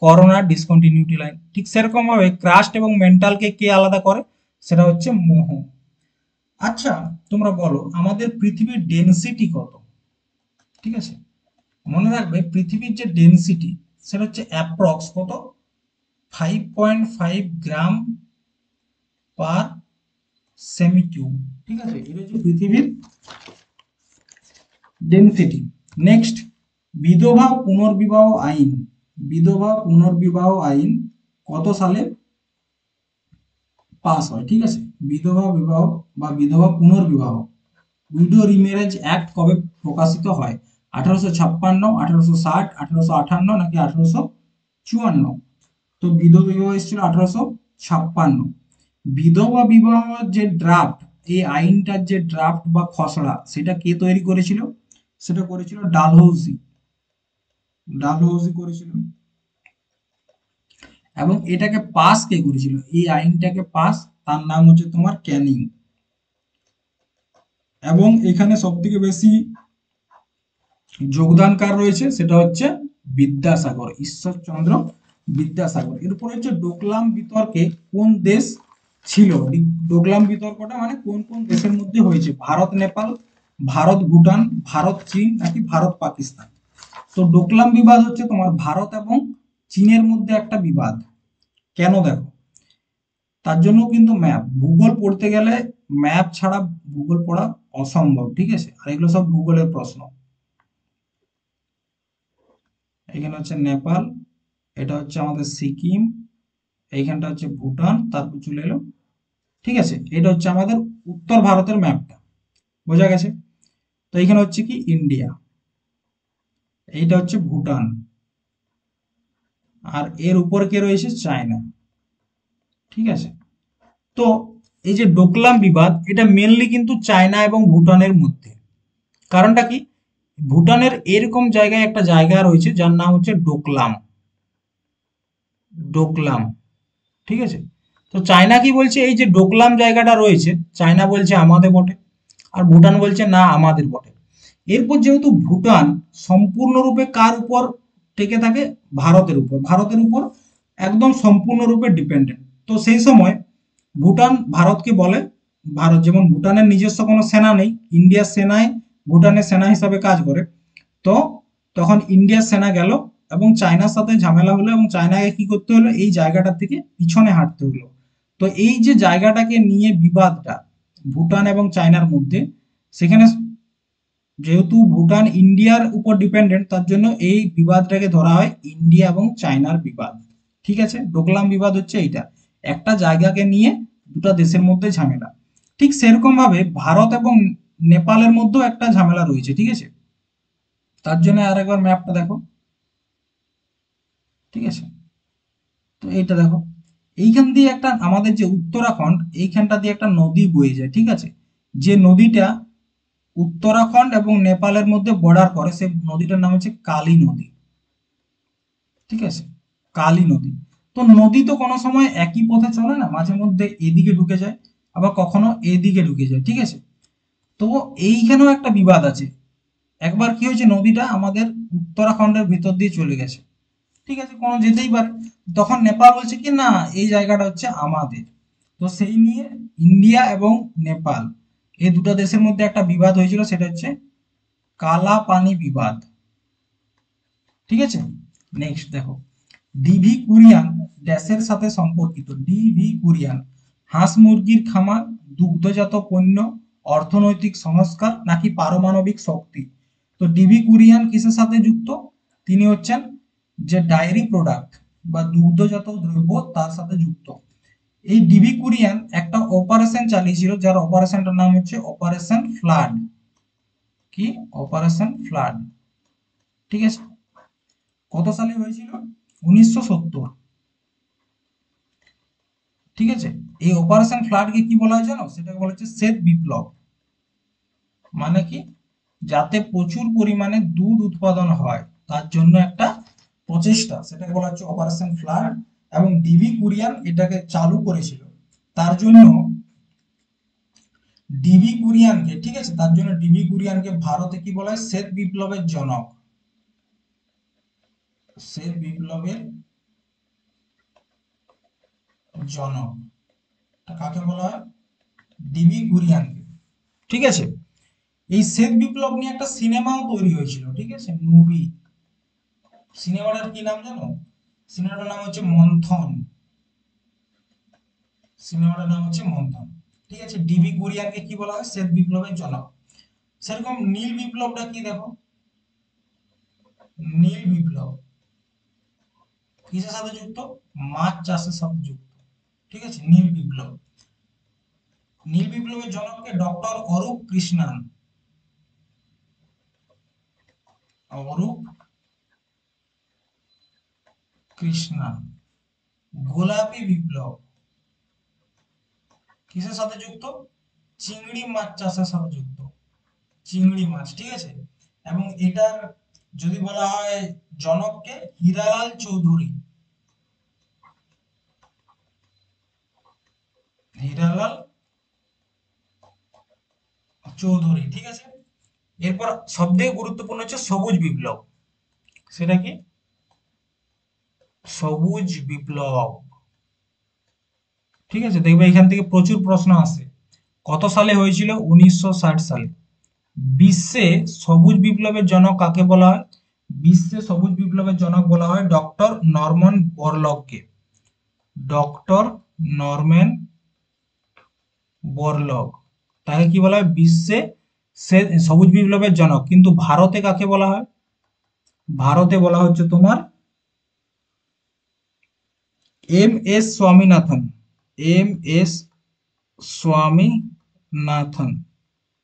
করোনার ডিসকন্টিনিউটি লাইন। ঠিক সেরকম ভাবে ক্রাস্ট এবং মেন্টালকে কে আলাদা করে, সেটা হচ্ছে মোহ। আচ্ছা তোমরা বলো, আমাদের পৃথিবীর ডেনসিটি কত, ঠিক আছে। মনে রাখবে পৃথিবীর যে ডেনসিটি সেটা হচ্ছে অ্যাপ্রক্স কত 5.5 গ্রাম পার সেমি কিউব। ঠিক আছে, এটা হচ্ছে পৃথিবীর ডেনসিটি। নেক্সট, বিধবা পুনর্বিবাহ আইন। বিধবা পুনর্বিবাহ আইন কত সালে পাস হয়? ঠিক আছে, বিধবা বিবাহ বা বিধবা পুনর্বিবাহ উইডো রিম্যারেজ অ্যাক্ট কবে প্রকাশিত হয়? 1856, 1860, 1858 নাকি 1854? তো বিধবা বিবাহ এসেছিল 1856। বিধবা বিবাহ যে ড্রাফট, এই আইনটার যে ড্রাফট বা খসড়া সেটা কে তৈরি করেছিল? সেটা করেছিল ডালহৌসি। ডালহৌসি করেছিল। এবং এটাকে পাস কে করেছিল, এই আইনটাকে পাস, তার নাম হচ্ছে তোমার ক্যানিং। এবং এখানে সব থেকে বেশি যোগদানকার রয়েছে সেটা হচ্ছে বিদ্যাসাগর, ঈশ্বরচন্দ্র বিদ্যাসাগর। এরপর হচ্ছে ডোকলাম বিতর্কে কোন দেশ ছিল? ডোকলাম বিতর্কটা মানে কোন কোন দেশের মধ্যে হয়েছে? ভারত নেপাল, ভারত ভুটান, ভারত চীন নাকি ভারত পাকিস্তান? তো ডোকলাম বিবাদ হচ্ছে তোমার ভারত এবং চীনের মধ্যে একটা বিবাদ। কেন দেখো, তার জন্য কিন্তু ম্যাপ, ভূগোল পড়তে গেলে ম্যাপ ছাড়া ভূগোল পড়া অসম্ভব। ঠিক আছে, আর এগুলো সব ভূগোলের প্রশ্ন। এখানে হচ্ছে নেপাল, এটা হচ্ছে আমাদের সিকিম, এইখানটা হচ্ছে ভুটান, তারপর চলে এলো। ঠিক আছে, এটা হচ্ছে আমাদের উত্তর ভারতের ম্যাপটা, বোঝা গেছে? তো এখানে হচ্ছে কি ইন্ডিয়া, এইটা হচ্ছে ভুটান, আর এর উপর কে রয়েছে? চায়না। ঠিক আছে, তো এই যে ডোকলাম বিবাদ, এটা মেনলি কিন্তু চায়না এবং ভুটানের মধ্যে। কারণটা কি? ভুটানের এরকম জায়গায় একটা জায়গা রয়েছে যার নাম হচ্ছে ডোকলাম। ডোকলাম, ঠিক আছে। তো চায়না কি বলছে, এই যে ডোকলাম জায়গাটা রয়েছে, চায়না বলছে আমাদের বটে, আর ভুটান বলছে না আমাদের বটে। এরপর যেহেতু ভুটান সম্পূর্ণরূপে কার উপর টেকে থাকে? ভারতের উপর। ভারতের উপর একদম সম্পূর্ণরূপে ডিপেন্ডেন্ট। তো সেই সময় ভুটান ভারতকে বলে, ভারত যেমন ভুটানের নিজস্ব কোনো সেনা নেই, ইন্ডিয়ার সেনায় ভুটানের সেনা হিসাবে কাজ করে। তো তখন ইন্ডিয়ার সেনা গেল এবং চায়নার সাথে ঝামেলা হলো এবং চায়নাকে কি করতে হলো? এই জায়গাটা থেকে পিছনে হাঁটতে হলো। তো এই যে জায়গাটাকে নিয়ে বিবাদটা ভুটান এবং চায়নার মধ্যে, সেখানে যেহেতু ভুটান ইন্ডিয়ার উপর ডিপেন্ডেন্ট, তার জন্য এই বিবাদটাকে ধরা হয় ইন্ডিয়া এবং চায়নার বিবাদ। ঠিক আছে, ডোকলাম বিবাদ হচ্ছে এইটা, একটা জায়গাকে নিয়ে দুটা দেশের মধ্যে ঝামেলা। ঠিক সেরকম ভাবে ভারত এবং নেপালের মধ্যেও একটা ঝামেলা রয়েছে। ঠিক আছে, তার জন্য আরেকবার ম্যাপটা দেখো। ঠিক আছে, তো এইটা দেখো, এইখান দিয়ে একটা আমাদের যে উত্তরাখণ্ড, এইখানটা দিয়ে একটা নদী বয়ে যায়। ঠিক আছে, যে নদীটা উত্তরাখণ্ড এবং নেপালের মধ্যে বর্ডার করে, সেই নদীটার নাম হচ্ছে কালী নদী। ঠিক আছে, কালী নদী। তো নদী তো কোনো সময় একই পথে চলে না, মাঝে মধ্যে এদিকে ঢুকে যায়, আবার কখনো এদিকে ঢুকে যায়। ঠিক আছে, তো এইখানেও একটা বিবাদ আছে। একবার কি হয়েছে, নদীটা আমাদের উত্তরাখণ্ডের ভিতর দিয়ে চলে গেছে। ঠিক আছে, কোনো যেতেই পারে। তখন নেপাল বলছে কি না, এই জায়গাটা হচ্ছে আমাদের। তো সেই নিয়ে ইন্ডিয়া এবং নেপাল, এই দুটো দেশের মধ্যে একটা বিবাদ হয়েছিল, সেটা হচ্ছে কালা পানি বিবাদ। ঠিক আছে, নেক্সট দেখো, ডিভি কুরিয়ান ড্যাশের সাথে সম্পর্কিত? ডিভি কুরিয়ান হাঁস মুরগির খামার, দুগ্ধজাত পণ্য, অর্থনৈতিক সংস্কার নাকি পারমাণবিক শক্তি? তো ডিভি কুরিয়ান কিসের সাথে যুক্ত? তিনি হচ্ছেন যে ডায়েরি প্রোডাক্ট বা দুগ্ধজাত দ্রব্য তার সাথে যুক্ত। এই ডিভি কুরিয়ান একটা অপারেশন চালিয়েছিল, যার অপারেশনটার নাম হচ্ছে অপারেশন ফ্লাড। কি? Operation flood. ঠিক আছে, কত সালে হয়েছিল? 1970। ঠিক আছে, এই অপারেশন ফ্লাডকে কি বলা হয় জানো? সেটাকে বলা হচ্ছে শ্বেত বিপ্লব। মানে কি? যাতে প্রচুর পরিমাণে দুধ উৎপাদন হয় তার জন্য একটা প্রচেষ্টা, সেটাকে বলা হচ্ছে অপারেশন ফ্লাড। এবং ডিভি কুরিয়ান এটাকে চালু করেছিল। তার জন্য ডিভি কুরিয়ানকে, ঠিক আছে, তার জন্য ডিভি কুরিয়ানকে ভারতে কি বলা হয়? শ্বেত বিপ্লবের জনক। শ্বেত বিপ্লবের জনক কাকে বলা হয়? ডিভি কুরিয়ানকে। ঠিক আছে, এই শ্বেত বিপ্লব নিয়ে একটা সিনেমাও তৈরি হয়েছিল, ঠিক আছে, মুভি। সিনেমাটার কি নাম জানো? সিনেমাটার নাম হচ্ছে মন্থন। সিনেমাটার নাম হচ্ছে মন্থন। ঠিক আছে, ডিবি কুরিয়ানকে কি বলা হয়? শ্বেত বিপ্লবের জনক। সেরকম নীল বিপ্লবটা কি দেখো? নীল বিপ্লব কিসের সাথে যুক্ত? মাছ চাষের সাথে যুক্ত। ঠিক আছে, নীল বিপ্লব। নীল বিপ্লবের জনককে ডক্টর অরূপ কৃষ্ণান। অরূপ কৃষ্ণান। গোলাপি বিপ্লব কিসের সাথে যুক্ত? চিংড়ি মাছ চাষের সাথে যুক্ত। চিংড়ি মাছ, ঠিক আছে। এবং এটার যদি বলা হয় জনককে, হীরালাল চৌধুরী। হীরালাল চৌধুরী, ঠিক আছে। এরপর সবথেকে গুরুত্বপূর্ণ হচ্ছে সবুজ বিপ্লব। সেটা কি? সবুজ বিপ্লব। ঠিক আছে, দেখবে এখান থেকে প্রচুর প্রশ্ন আসে। কত সালে হয়েছিল? 1960 সালে। বিশ্বে সবুজ বিপ্লবের জনক কাকে বলা হয়? বিশ্বে সবুজ বিপ্লবের জনক বলা হয় doctor Norman বোরলগকে। Doctor Norman Borlaug, তাকে কি বলা হয় বিশ্বে সে সবুজ বিপ্লবের জনক। কিন্তু ভারতে কাকে বলা হয়? ভারতে বলা হচ্ছে তোমার M S Swaminathan. M S Swaminathan.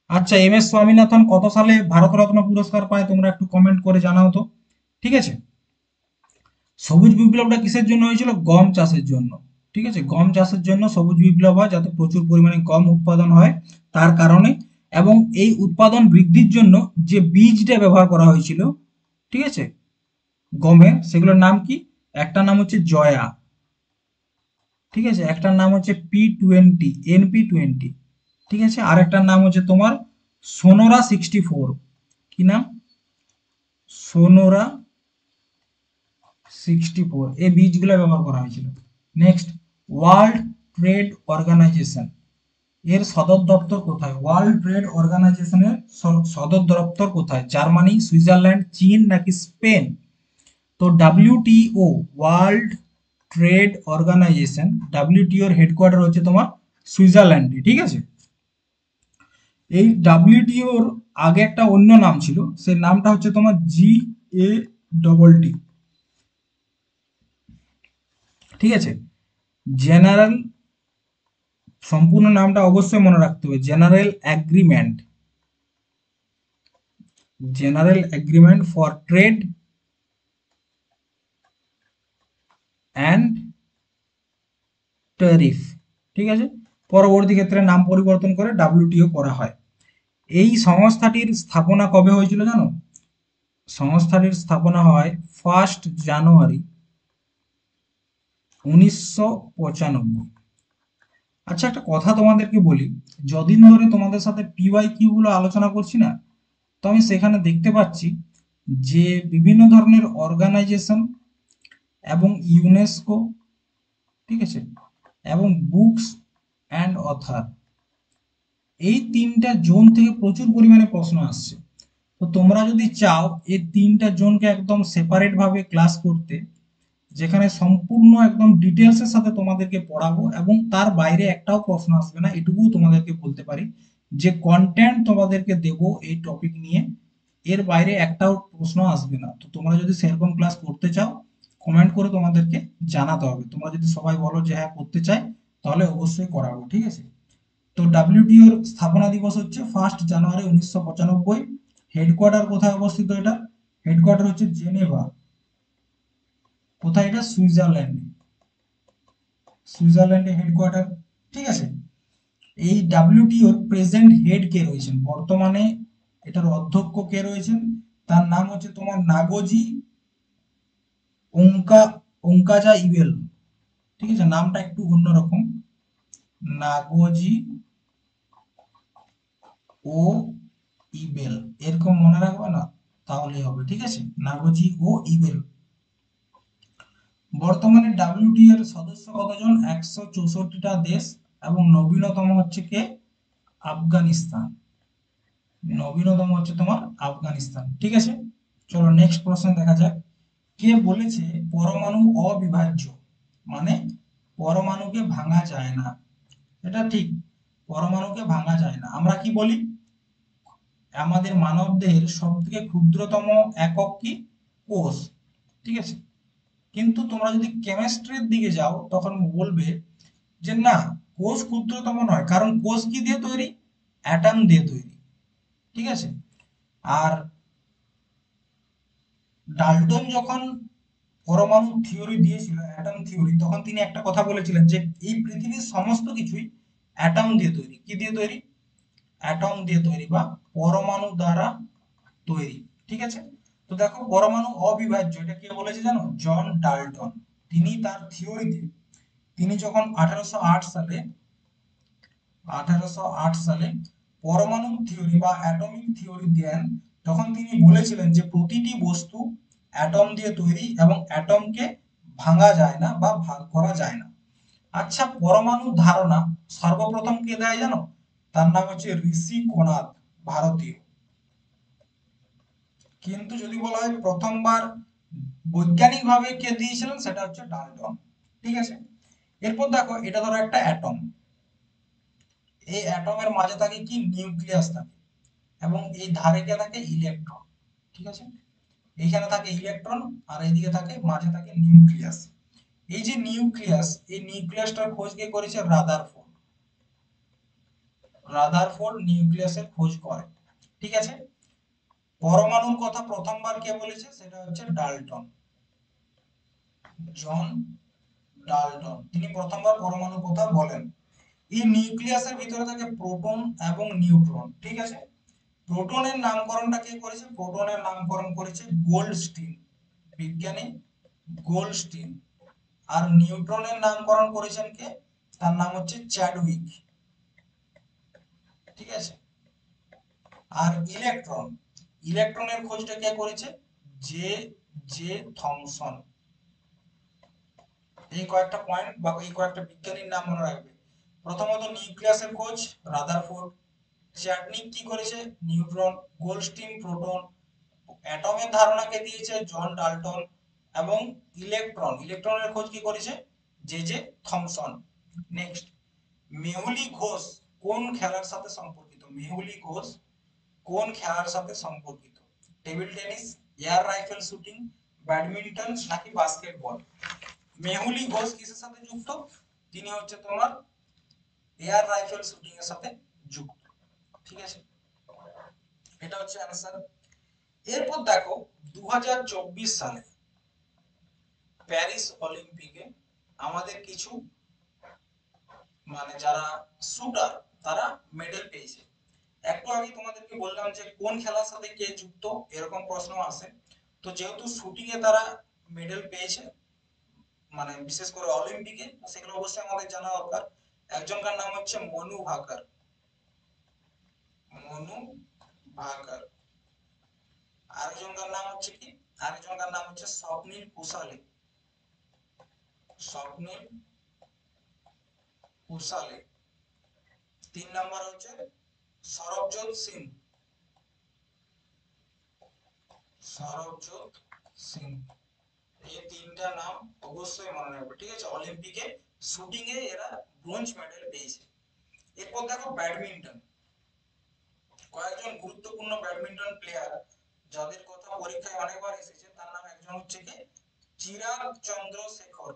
আচ্ছা, এম এস স্বামীনাথন কত সালে ভারতরত্ন পুরস্কার পায়? তোমরা একটু কমেন্ট করে জানাও তো। ঠিক আছে, সবুজ বিপ্লবটা কিসের জন্য হয়েছিল? গম চাষের জন্য। ঠিক আছে, গম চাষের জন্য সবুজ বিপ্লব হয়, যাতে প্রচুর পরিমাণে গম উৎপাদন হয় তার কারণে। এবং এই উৎপাদন বৃদ্ধির জন্য যে বীজটা ব্যবহার করা হয়েছিল, ঠিক আছে, গমের, সেগুলোর নাম কি? একটা নাম হচ্ছে জয়া, ঠিক আছে, একটার নাম হচ্ছে P20, NP20, ঠিক আছে, আর একটার নাম হচ্ছে তোমার সোনোরা 64। কি নাম? সোনোরা 64। এই বীজগুলো ব্যবহার করা হয়েছিল। নেক্সট, ওয়ার্ল্ড ট্রেড অর্গানাইজেশন এর সদর দপ্তর কোথায়? ওয়ার্ল্ড ট্রেড অর্গানাইজেশনের সদর দপ্তর কোথায়? জার্মানি, সুইজারল্যান্ড, চীন নাকি স্পেন? তো WTO, world trade organisation, WTO এর হেডকোয়ার্টার হচ্ছে তোমার সুইজারল্যান্ডে। ঠিক আছে, এই ডাব্লিউটিওর আগে একটা অন্য নাম ছিল, সেই নামটা হচ্ছে তোমার GATT। ঠিক আছে, জেনারেল, সম্পূর্ণ নামটা অবশ্যই মনে রাখতে হবে, general agreement. General agreement for trade and tariff. ঠিক আছে, পরবর্তী ক্ষেত্রে নাম পরিবর্তন করে ডাব্লিউটিও করা হয়। এই সংস্থাটির স্থাপনা কবে হয়েছিল জানো? সংস্থাটির স্থাপনা হয় 1 জানুয়ারি 1995। আচ্ছা, একটা কথা তোমাদেরকে বলি, যদিন ধরে তোমাদের সাথে PYQ গুলো আলোচনা করছি না, তো আমি সেখানে দেখতে পাচ্ছি যে বিভিন্ন ধরনের অর্গানাইজেশন এবং ইউনেস্কো, ঠিক আছে, এবং বুকস অ্যান্ড অথার, এই তিনটা জোন থেকে প্রচুর পরিমাণে প্রশ্ন আসছে। তো তোমরা যদি চাও এই তিনটা জোনকে একদম সেপারেট ভাবে ক্লাস করতে, যেখানে সম্পূর্ণ একদম ডিটেলসের সাথে তোমাদেরকে পড়াবো এবং তার বাইরে একটাও প্রশ্ন আসবে না, এটুকু তোমাদেরকে বলতে পারি, যে কন্টেন্ট তোমাদেরকে দেব এই টপিক নিয়ে, এর বাইরে একটাও প্রশ্ন আসবে না। তো তোমরা যদি সেরকম ক্লাস করতে চাও, কমেন্ট করে তোমাদেরকে জানাতে হবে। তোমরা যদি সবাই বলো যে হ্যাঁ করতে চাই, তাহলে অবশ্যই করাবো। ঠিক আছে, তো ডাব্লিউটিওর স্থাপনা দিবস হচ্ছে 1 জানুয়ারি 1995। হেডকোয়ার্টার কোথায় অবস্থিত এটা? হেডকোয়ার্টার হচ্ছে জেনেভা। কোথায় এটা? সুইজারল্যান্ডে। সুইজারল্যান্ডে হেডকোয়ার্টার। ঠিক আছে, এই ডাব্লিউটিওর প্রেজেন্ট হেড কে রয়েছেন? বর্তমানে এটার অধ্যক্ষ কে রয়েছেন? তার নাম হচ্ছে তোমার নাগোজি ওঙ্কা ওঙ্কাজা ইবেল। ঠিক আছে, নামটা একটু অন্যরকম, নাগোজি ও ইবেল, এরকম মনে রাখবে না, তাহলেই হবে। ঠিক আছে, নাগোজি ও ইবেল। বর্তমানে ডাব্লিউটি এর সদস্য কতজন? 164টা দেশ। এবং নবীনতম হচ্ছে কে? আফগানিস্তান। নবীনতম হচ্ছে তোমার আফগানিস্তান। ঠিক আছে, চলো নেক্সট প্রশ্ন দেখা যাক। কে বলেছে পরমাণু অবিভাজ্য? মানে পরমাণুকে ভাঙা যায় না। এটা ঠিক, পরমাণুকে ভাঙা যায় না। আমরা কি বলি, আমাদের মানব দেহের সব থেকে ক্ষুদ্রতম একক কি? কোষ। ঠিক আছে, কিন্তু তোমরা যদি কেমিস্ট্রির দিকে যাও তখন বলবে যে না, কোষ ক্ষুদ্রতম নয়, কারণ কোষ কি দিয়ে তৈরি? অ্যাটম দিয়ে তৈরি। ঠিক আছে, আর ডাল্টন যখন পরমাণু থিওরি দিয়েছিল, অ্যাটম থিওরি, তখন তিনি একটা কথা বলেছিলেন যে এই পৃথিবীর সমস্ত কিছুই অ্যাটম দিয়ে তৈরি। কি দিয়ে তৈরি? অ্যাটম দিয়ে তৈরি বা পরমাণু দ্বারা তৈরি। ঠিক আছে, তো দেখো পরমাণু অবিভাজ্য এটা কে বলেছে জানো? John Dalton. তিনি তার থিওরিতে, তিনি যখন 1808 সালে পরমাণু থিওরি বা অ্যাটমিক থিওরি দেন, তখন তিনি বলেছিলেন যে প্রতিটি বস্তু অ্যাটম দিয়ে তৈরি এবং অ্যাটমকে ভাঙা যায় না বা ভাগ করা যায় না। আচ্ছা, পরমাণু ধারণা সর্বপ্রথম কে দেয় জানো? তার নাম হচ্ছে ঋষি কোনাদ, ভারতীয়। কিন্তু যদি বলা হয় প্রথমবার বৈজ্ঞানিক ভাবে কে দিয়েছিলেন, সেটা হচ্ছে ডাল্টন। ঠিক আছে, এরপর দেখো এটা ধরো একটা অ্যাটম। এই অ্যাটমের মাঝে থাকে কি? নিউক্লিয়াস থাকে, এবং এই ধারে কে থাকে? ইলেকট্রন। ঠিক আছে, এইখানে থাকে ইলেকট্রন, আর এইদিকে থাকে, মাঝে থাকে নিউক্লিয়াস। এই যে নিউক্লিয়াস, এই নিউক্লিয়াসটার খোঁজ কে করেছে? রাদারফোর্ড। রাদারফোর্ড নিউক্লিয়াসের খোঁজ করে। ঠিক আছে, পরমাণুর কথা প্রথমবার কে বলেছে? সেটা হচ্ছে ডাল্টন, জন ডাল্টন। তিনি প্রথমবার পরমাণুর কথা বলেন। এই নিউক্লিয়াসের ভিতরে থাকে প্রোটন এবং নিউট্রন। ঠিক আছে, প্রোটনের নামকরণটা কে করেছে? প্রোটনের নামকরণ করেছে গোল্ডস্টিন, বিজ্ঞানী গোল্ডস্টিন। আর নিউট্রনের নামকরণ করেছেন কে? তার নাম হচ্ছে চ্যাডউইক। ঠিক আছে, আর ইলেকট্রন, ইলেকট্রনের খোঁজটা কে করেছে? J J Thomson. এই কয়েকটা পয়েন্ট বা এই কয়েকটা বিজ্ঞানীর নাম মনে রাখবে। প্রথমত নিউক্লিয়াসের খোঁজ রাদারফোর্ড, চ্যাডনিক কি করেছে? নিউট্রন, গোল্ডস্টিন প্রোটন, অ্যাটমের ধারণাকে দিয়েছে জন ডাল্টন, এবং ইলেকট্রন, ইলেকট্রনের খোঁজ কি করেছে? J J Thomson. Next, Mehuli Ghosh কোন খেলার সাথে সম্পর্কিত? মেহুলি ঘোষ কোন খেলার সাথে সম্পর্কিত? Table tennis, air rifle shooting, badminton নাকি বাস্কেটবল? মেহুলি ঘোষ কিসের সাথে যুক্ত? তিনি হচ্ছে তোমার এয়ার রাইফেল শুটিং এর সাথে যুক্ত। ঠিক আছে, এটা হচ্ছে অ্যানসার। এরপর দেখো 2024 সালে প্যারিস অলিম্পিকে আমাদের কিছু, মানে যারা শুটার, তারা মেডেল পেয়েছে। একটু আগে তোমাদেরকে বললাম যে কোন খেলার সাথে কে যুক্ত, এরকম প্রশ্ন আসে। তো যেহেতু শুটিং এ তারা মেডেল পেয়েছে, মানে বিশেষ করে অলিম্পিকে, সেগুলো অবশ্যই আমাদের জানা দরকার। একজনকার নাম হচ্ছে মনু ভাকার, মনু ভাকার। আরেকজনকার নাম হচ্ছে কি? আরেকজনকার নাম হচ্ছে স্বপ্নিল কুশালে, স্বপ্নিল কুশালে। 3 নাম্বার হচ্ছে সরবজোৎ সিং, সরবজোৎ সিং। এই তিনটা নাম অবশ্যই মনে রাখবে। ঠিক আছে, অলিম্পিকে শুটিং এ এরা ব্রোঞ্জ মেডেল পেয়েছে। এরপর দেখো ব্যাডমিন্টন, কয়েকজন গুরুত্বপূর্ণ ব্যাডমিন্টন প্লেয়ার যাদের কথা পরীক্ষায় অনেকবার এসেছে, তার নাম একজন হচ্ছে কি? চিরাগ চন্দ্রশেখর।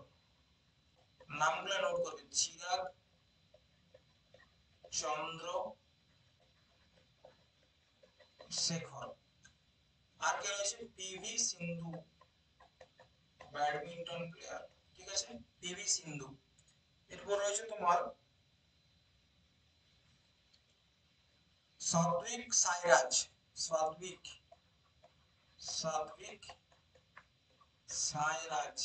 নামগুলো নোট করবে, চিরাগ চন্দ্র শেখর। আর কে রয়েছে? পিভি সিন্ধু, ব্যাডমিন্টন প্লেয়ার। ঠিক আছে, পিভি সিন্ধু। এরপর রয়েছে তোমার সাত্বিক সাইরাজ, সাত্বিক, সাত্বিক সাইরাজ,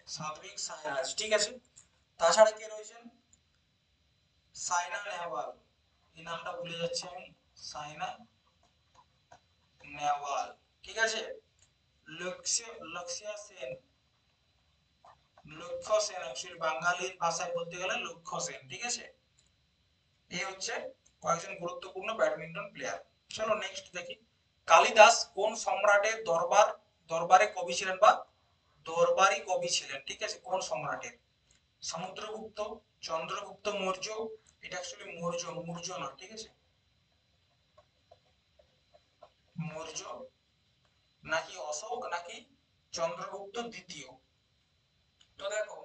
সাত্বিক সাইরাজ। ঠিক আছে, তাছাড়া কে রয়েছেন? সাইনা নেহওয়াল, এই নামটা ভুলে যাচ্ছি আমি, সাইনা নেহওয়াল। ঠিক আছে, লক্ষ্য, লক্ষ্য সেন, লক্ষ্য সেন, অ্যাকচুয়ালি বাঙালি ভাষায় বলতে গেলে লক্ষ্য সেন। ঠিক আছে, এই হচ্ছে কয়েকজন গুরুত্বপূর্ণ ব্যাডমিন্টন প্লেয়ার। চলো নেক্সট দেখি, কালিদাস কোন সম্রাটের দরবারে কবি ছিলেন বা দরবারি কবি ছিলেন? ঠিক আছে, কোন সম্রাটের? সমুদ্রগুপ্ত, চন্দ্রগুপ্ত মৌর্য, এটা অ্যাকচুয়ালি মৌর্য নয়, ঠিক আছে, মৌর্য, নাকি অশোক, নাকি চন্দ্রগুপ্ত দ্বিতীয়? তো দেখো,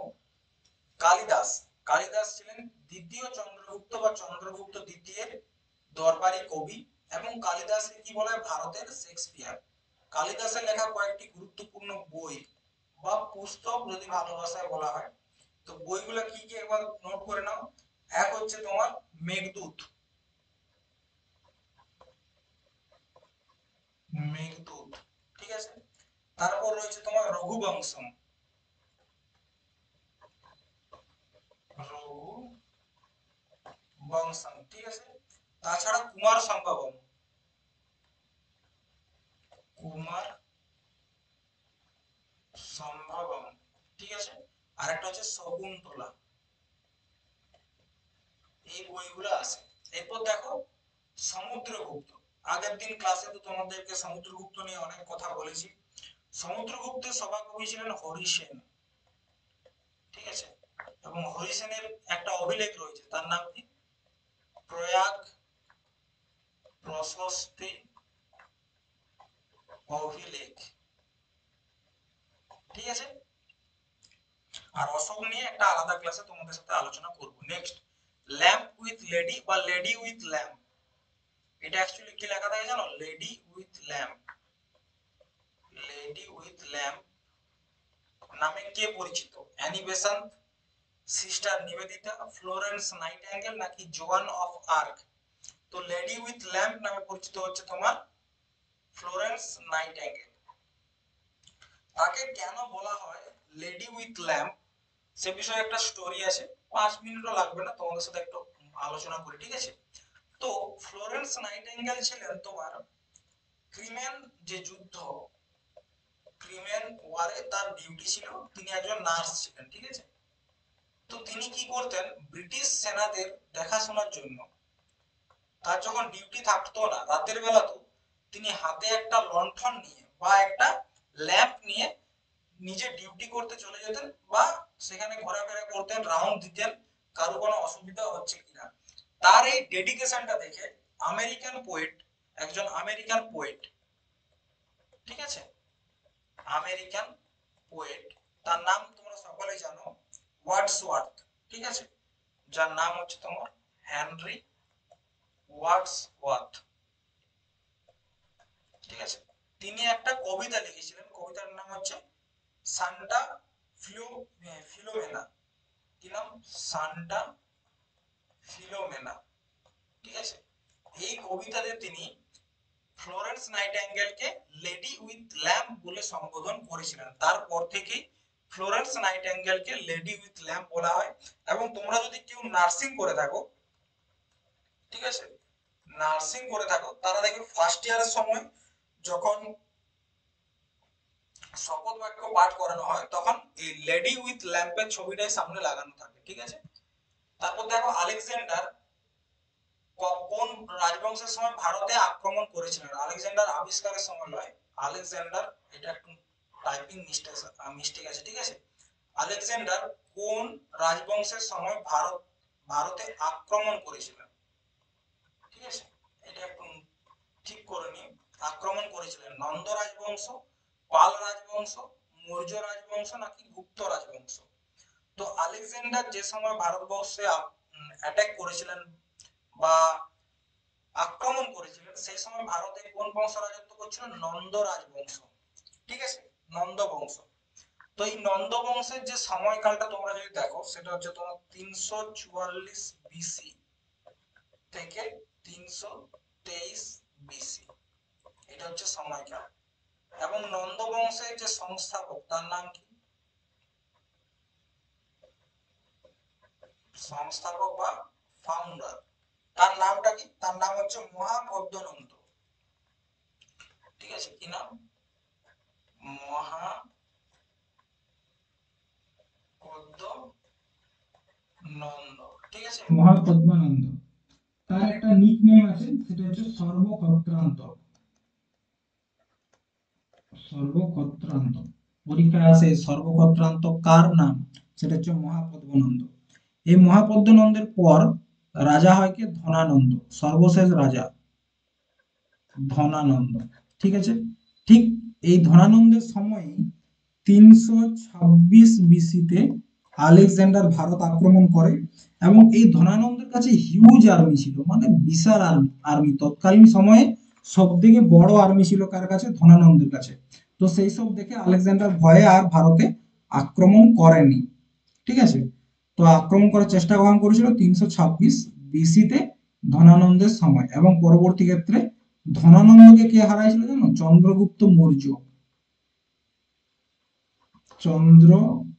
কালিদাস কালিদাস ছিলেন দ্বিতীয় চন্দ্রগুপ্ত বা চন্দ্রগুপ্ত দ্বিতীয়ের দরবারি কবি, এবং কালিদাসকে কি বলা হয়? ভারতের শেক্সপিয়ার। কালিদাসের লেখা কয়েকটি গুরুত্বপূর্ণ বই বা পুস্তক যদি ভালো ভাষায় বলা হয়, তো বইগুলো কি কি একবার নোট করে নাও। এক হচ্ছে তোমার মেঘদূত, মেঘদূত, ঠিক আছে। তারপর রয়েছে তোমার রঘুবংশম, রঘুবংশম, ঠিক আছে। তাছাড়া কুমার সম্ভবম, কুমার সম্ভবম, ঠিক আছে। আরেকটা হচ্ছে শকুন্তলা। এই বইগুলো আছে। এরপর দেখো সমুদ্রগুপ্ত, আগের দিন ক্লাসে তো তোমাদেরকে সমুদ্রগুপ্ত নিয়ে অনেক কথা বলেছি। সমুদ্রগুপ্তের সভাকবি ছিলেন হরিসেন, ঠিক আছে। এবং হরিসেনের একটা অভিলেখ রয়েছে, তার নাম কি? প্রয়াগ প্রশস্তি অভিলেখ, ঠিক আছে। আর অশোক নিয়ে একটা আলাদা ক্লাসে তোমাদের সাথে আলোচনা করব। নেক্সট, ল্যাম্প উইথ লেডি বা লেডি উইথ ল্যাম্প, এটা অ্যাকচুয়ালি কি লেখা থাকে জানো? Lady with lamp, lady with lamp নামে কে পরিচিত? Annie Besant, sister Nivedita, Florence Nightingale, নাকি জোয়ান অফ আর্ক? তো লেডি উইথ ল্যাম্প নামে পরিচিত হচ্ছে তোমার ফ্লোরেন্স নাইটিঙ্গেল। তাকে কেন বলা হয় লেডি উইথ ল্যাম্প, সে বিষয়ে একটা স্টোরি আছে, 5 মিনিটও লাগবে না, তোমাদের সাথে একটু আলোচনা করি, ঠিক আছে। তো ফ্লোরেন্স নাইটিঙ্গেল ছিলেন তোমার ক্রিমেন যে যুদ্ধ, ক্রিমেন ওয়ারে তার ডিউটি ছিল, তিনি একজন নার্স ছিলেন, ঠিক আছে। তো তিনি কি করতেন, ব্রিটিশ সেনাদের দেখাশোনার জন্য তার যখন ডিউটি থাকতো না রাতের বেলা, তো তিনি হাতে একটা লণ্ঠন নিয়ে বা একটা ল্যাম্প নিয়ে নিজে ডিউটি করতে চলে যেতেন, বা সেখানে ঘোরাফেরা করতেন, রাউন্ড দিতেন, কারো কোনো অসুবিধা হচ্ছে কিনা। তার এই ডেডিকেশনটা দেখে আমেরিকান পোয়েট, একজন আমেরিকান পোয়েট, ঠিক আছে, আমেরিকান পোয়েট, তার নাম তোমরা সকলেই জানো, ওয়ার্ডসওয়ার্থ, ঠিক আছে, যার নাম হচ্ছে তোমার হেনরি ওয়ার্ডসওয়ার্থ, ঠিক আছে। তিনি একটা কবিতা লিখেছিলেন, কবিতার নাম হচ্ছে সান্টা ফিলোমেনা। কি নাম? সান্টা ফিলোমেনা, ঠিক আছে। এই কবিতাতে তিনি ফ্লোরেন্স নাইটিঙ্গেলকে লেডি উইথ ল্যাম্প বলে সম্বোধন করেছিলেন। তারপর থেকেই ফ্লোরেন্স নাইটিঙ্গেলকে লেডি উইথ ল্যাম্প বলা হয়। এবং তোমরা যদি কেউ নার্সিং করে থাকো, ঠিক আছে, নার্সিং করে থাকো, তারা দেখবে ফার্স্ট ইয়ারের সময় যখন শপথ বাক্য পাঠ করানো হয়, তখন এই লেডি উইথ ল্যাম্পের ছবিটাই সামনে লাগানো থাকে, ঠিক আছে। তারপর দেখো আলেকজান্ডার কোন রাজবংশের সময় ভারতে আক্রমণ করেছিলেন? আলেকজান্ডার আবিষ্কারের সময় নয়, আলেকজান্ডার, এটা একটু টাইপিং মিস্টেক আছে, ঠিক আছে। আলেকজান্ডার কোন রাজবংশের সময় ভারতে আক্রমণ করেছিলেন? ঠিক আছে, এটা একটু ঠিক করে নিন। আক্রমণ করেছিলেন নন্দ রাজবংশ, পাল রাজবংশ, মৌর্য রাজবংশ, নাকি গুপ্ত রাজবংশ? তো আলেকজান্ডার যে সময় ভারতবর্ষে অ্যাটাক করেছিলেন বা আক্রমণ করেছিলেন, সেই সময় ভারতে কোন বংশ রাজত্ব করছিল? নন্দ রাজবংশ, ঠিক আছে, নন্দ বংশ। তো এই নন্দ বংশের যে সময়কালটা তোমরা যদি দেখো, সেটা হচ্ছে তোমার 344 বিসি থেকে 323 বিসি, এটা হচ্ছে সময়কাল। এবং নন্দ বংশের যে সংস্থাপক, তার নাম কি? সংস্থাপক বা ফাউন্ডার, তার নামটা কি? তার নাম হচ্ছে মহাপদ্মনন্দ, ঠিক আছে। কি নাম? মহাপদ্মনন্দ, ঠিক আছে, মহাপদ্মানন্দ। তার একটা নিকনেম আছে, সেটা হচ্ছে সর্বক্ষত্রান্ত। সর্বক্ষত্রান্ত পরীক্ষায় আসে, সর্বক্ষত্রান্ত কার নাম? সেটা হচ্ছে মহাপদ্মনন্দ। এই মহাপদ্মনন্দের পর রাজা হয় কে? ধনানন্দ, সর্বশেষ রাজা ধনানন্দ। ঠিক আছে। ঠিক এই ধনানন্দের সময় 326 বিসিতে আলেকজান্ডার ভারত আক্রমণ করে, এবং এই ধনানন্দের কাছে হিউজ আর্মি ছিল, মানে বিশাল আর্মি তৎকালীন সময়ে সব থেকে বড় আর্মি ছিল কার কাছে? ধনানন্দের কাছে। তো সেই সব দেখে আলেকজান্ডার ভয়ে আর ভারতে আক্রমণ করেনি। ঠিক আছে। তো আক্রমণ করার চেষ্টা কখন করেছিল? 326 বিসিতে ধনানন্দের সময়, এবং পরবর্তী ক্ষেত্রে ধনানন্দকে কে হারাইছিল জানো? চন্দ্রগুপ্ত মৌর্য। চন্দ্রগুপ্ত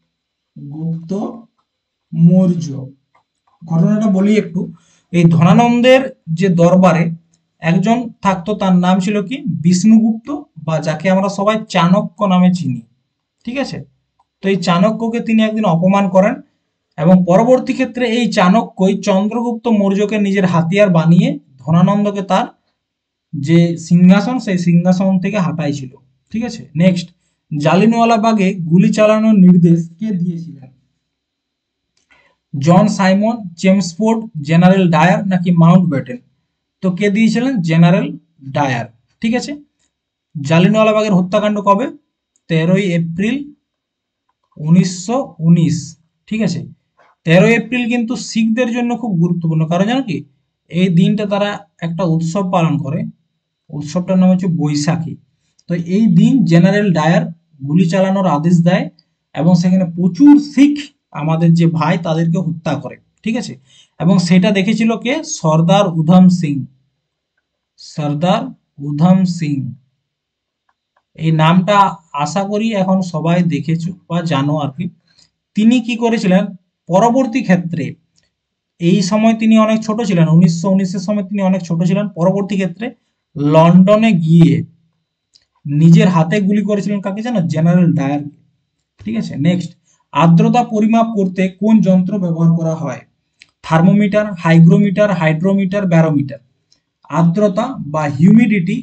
মৌর্য। ঘটনাটা বলি একটু। এই ধনানন্দের যে দরবারে একজন থাকতো, তার নাম ছিল কি? বিষ্ণুগুপ্ত, বা যাকে আমরা সবাই চাণক্য নামে চিনি। ঠিক আছে। তো এই চাণক্যকে তিনি একদিন অপমান করেন, এবং পরবর্তী ক্ষেত্রে এই চাণক্যই চন্দ্রগুপ্ত মৌর্যকে নিজের হাতিয়ার বানিয়ে ধনানন্দকে তার যে সিংহাসন, সেই সিংহাসন থেকে হাঁটাইছিল। ঠিক আছে। নেক্সট, জালিনওয়ালা বাগে গুলি চালানোর নির্দেশ কে দিয়েছিলেন? John Simon, Chelmsford, general Dyer, নাকি মাউন্ট ব্যাটেন? তো কে দিয়েছিলেন? General Dyer. ঠিক আছে। জালিনওয়ালা বাগের হত্যাকাণ্ড কবে? 13 এপ্রিল 1919। ঠিক আছে। 13 এপ্রিল কিন্তু শিখদের জন্য খুব গুরুত্বপূর্ণ, কারণ জানো কি? এই দিনটা তারা একটা উৎসব পালন করে, উৎসবটার নাম হচ্ছে বৈশাখী। তো এই দিন জেনারেল ডায়ার গুলি চালানোর আদেশ দেয়, এবং সেখানে প্রচুর শিখ আমাদের যে ভাই তাদেরকে হত্যা করে। ঠিক আছে। এবং সেটা দেখেছিল কে? সর্দার উধম সিং। সর্দার উধম সিং, এই নামটা আশা করি এখন সবাই দেখেছো বা জানো আর কি। তিনি কি করেছিলেন পরবর্তী ক্ষেত্রে? এই সময় তিনি অনেক ছোট ছিলেন, 1919-এর সময় তিনি অনেক ছোট ছিলেন। পরবর্তী ক্ষেত্রে লন্ডনে গিয়ে নিজের হাতে গুলি করেছিলেন কাকে জানো? জেনারেল ডায়ারকে। ঠিক আছে। নেক্সট, আর্দ্রতা পরিমাপ করতে কোন যন্ত্র ব্যবহার করা হয়? Thermometer, hygrometer, hydrometer, barometer? আর্দ্রতা বা হিউমিডিটি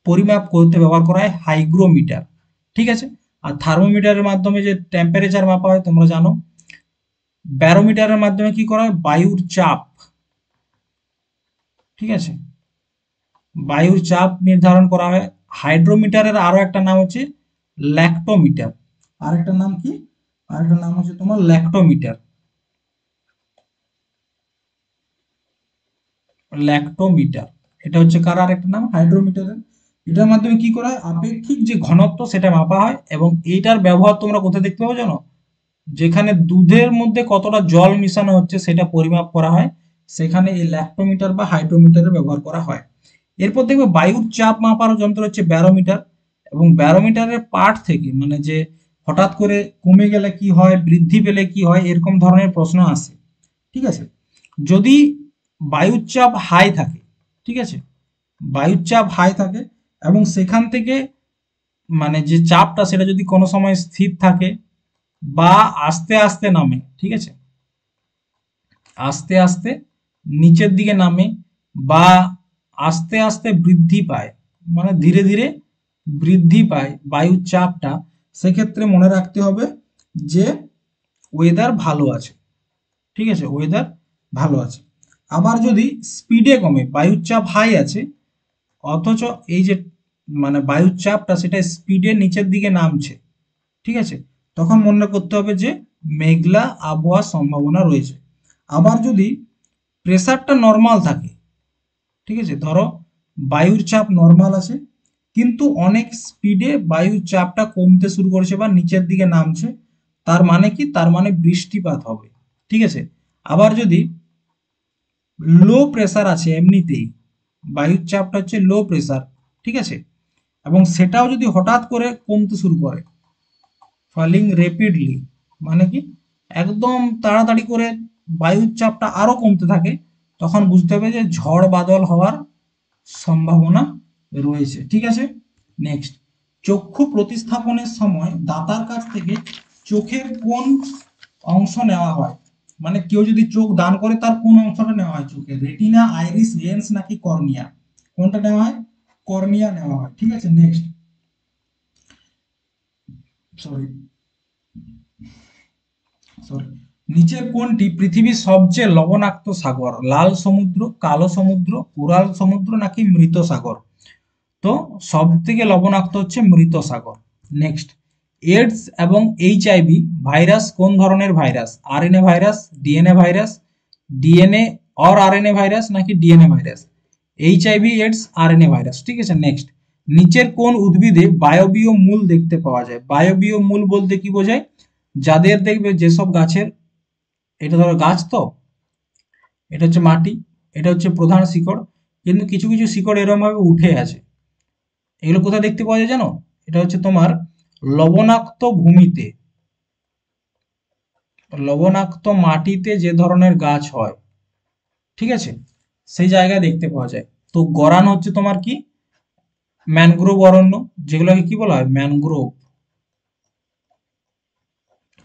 পরিমাপ করতে ব্যবহার করা হয় হাইগ্রোমিটার। ঠিক আছে। আর থার্মোমিটারের মাধ্যমে যে টেম্পারেচার মাপা হয় তোমরা জানো। ব্যারোমিটারের মাধ্যমে কি করা হয়? বায়ুর চাপ। ঠিক আছে। বায়ুর চাপ নির্ধারণ করা হয়। হাইড্রোমিটারের আরো একটা নাম হচ্ছে ল্যাক্টোমিটার। আরেকটা নাম কি? আরেকটা নাম হচ্ছে তোমার ল্যাক্টোমিটার। ল্যাক্টোমিটার, এটা হচ্ছে কার আরেকটা নাম? হাইড্রোমিটারের। এটার মাধ্যমে কি করা হয়? আপেক্ষিক যে ঘনত্ব সেটা মাপা হয়, এবং এইটার ব্যবহার তোমরা কোথায় দেখতে পাবো জানো? যেখানে দুধের মধ্যে কতটা জল মিশানো হচ্ছে সেটা পরিমাপ করা হয়, সেখানে এই ল্যাক্টোমিটার বা হাইড্রোমিটারের ব্যবহার করা হয়। এরপর দেখবে বায়ুর চাপ মাপার যন্ত্র হচ্ছে ব্যারোমিটার, এবং ব্যারোমিটারের পার্ট থেকে, মানে যে হঠাৎ করে কমে গেলে কি হয়, বৃদ্ধি পেলে কি হয়, এরকম ধরনের প্রশ্ন আসে। ঠিক আছে। যদি বায়ুর চাপ হাই থাকে, ঠিক আছে, বায়ুর চাপ হাই থাকে, এবং সেখান থেকে মানে যে চাপটা সেটা যদি কোনো সময় স্থির থাকে বা আস্তে আস্তে নামে, ঠিক আছে, আস্তে আস্তে নিচের দিকে নামে, বা আস্তে আস্তে বৃদ্ধি পায়, মানে ধীরে ধীরে বৃদ্ধি পায় বায়ুর চাপটা, সেক্ষেত্রে মনে রাখতে হবে যে ওয়েদার ভালো আছে। ঠিক আছে, ওয়েদার ভালো আছে। আবার যদি স্পিডে কমে, বায়ুর চাপ হাই আছে অথচ এই যে মানে বায়ুর চাপটা সেটা স্পিডে নিচের দিকে নামছে, ঠিক আছে, তখন মনে করতে হবে যে মেঘলা আবহাওয়ার সম্ভাবনা রয়েছে। আবার যদি প্রেসারটা নর্মাল থাকে, ঠিক আছে, ধরো বায়ুর চাপ নর্মাল আছে কিন্তু অনেক স্পিডে বায়ুর চাপটা কমতে শুরু করেছে বা নিচের দিকে নামছে, তার মানে কি? তার মানে বৃষ্টিপাত হবে। ঠিক আছে। আবার যদি লো প্রেসার আছে, এমনিতেই বায়ুর চাপটা হচ্ছে লো প্রেসার, ঠিক আছে, এবং সেটাও যদি হঠাৎ করে কমতে শুরু করে, ফলিং রেপিডলি, মানে কি একদম তাড়াতাড়ি করে বায়ুর চাপটা আরো কমতে থাকে, তখন বুঝতে হবে যে ঝড় বাদল হওয়ার সম্ভাবনা রয়েছে। ঠিক আছে। নেক্সট, চক্ষু প্রতিস্থাপনের সময় দাতার কাছ থেকে চোখের কোন অংশ নেওয়া হয়? মানে কেউ যদি চোখ দান করে তার কোন অংশটা নেওয়া হয় চোখে, রেটিনা, আইরিস, লেন্স নাকি কর্নিয়া? কোনটা নেওয়া হয়? কর্নিয়া নেওয়া হয়। ঠিক আছে, নেক্সট। সরি সরি নিচের কোনটি পৃথিবীর সবচেয়ে লবণাক্ত সাগর? লাল সমুদ্র, কালো সমুদ্র, উরাল সমুদ্র নাকি মৃত সাগর? তো সব থেকে লবণাক্ত হচ্ছে মৃত সাগর। নেক্সট, এডস এবং এইচআইভি ভাইরাস কোন ধরনের virus? RNA virus, DNA virus, DNA or RNA virus নাকি DNA virus? HIV, AIDS, RNA virus. ঠিক আছে, নেক্সট। নিচের কোন উদ্ভিদে বায়বীয় মূল দেখতে পাওয়া যায়? বায়বীয় মূল বলতে কি বোঝায়? যাদের দেখবে যেসব গাছের, এটা ধরো গাছ, তো এটা হচ্ছে মাটি, এটা হচ্ছে প্রধান শিকড়, কিন্তু কিছু কিছু শিকড় এরকম ভাবে উঠে আছে। এগুলো কোথায় দেখতে পাওয়া যায় জানো? এটা হচ্ছে তোমার লবণাক্ত ভূমিতে, লবণাক্ত মাটিতে যে ধরনের গাছ হয়, ঠিক আছে, সেই জায়গায় দেখতে পাওয়া যায়। তো গরান হচ্ছে তোমার কি? ম্যানগ্রোভ অরণ্য, যেগুলোকে কি বলা হয়? ম্যানগ্রোভ।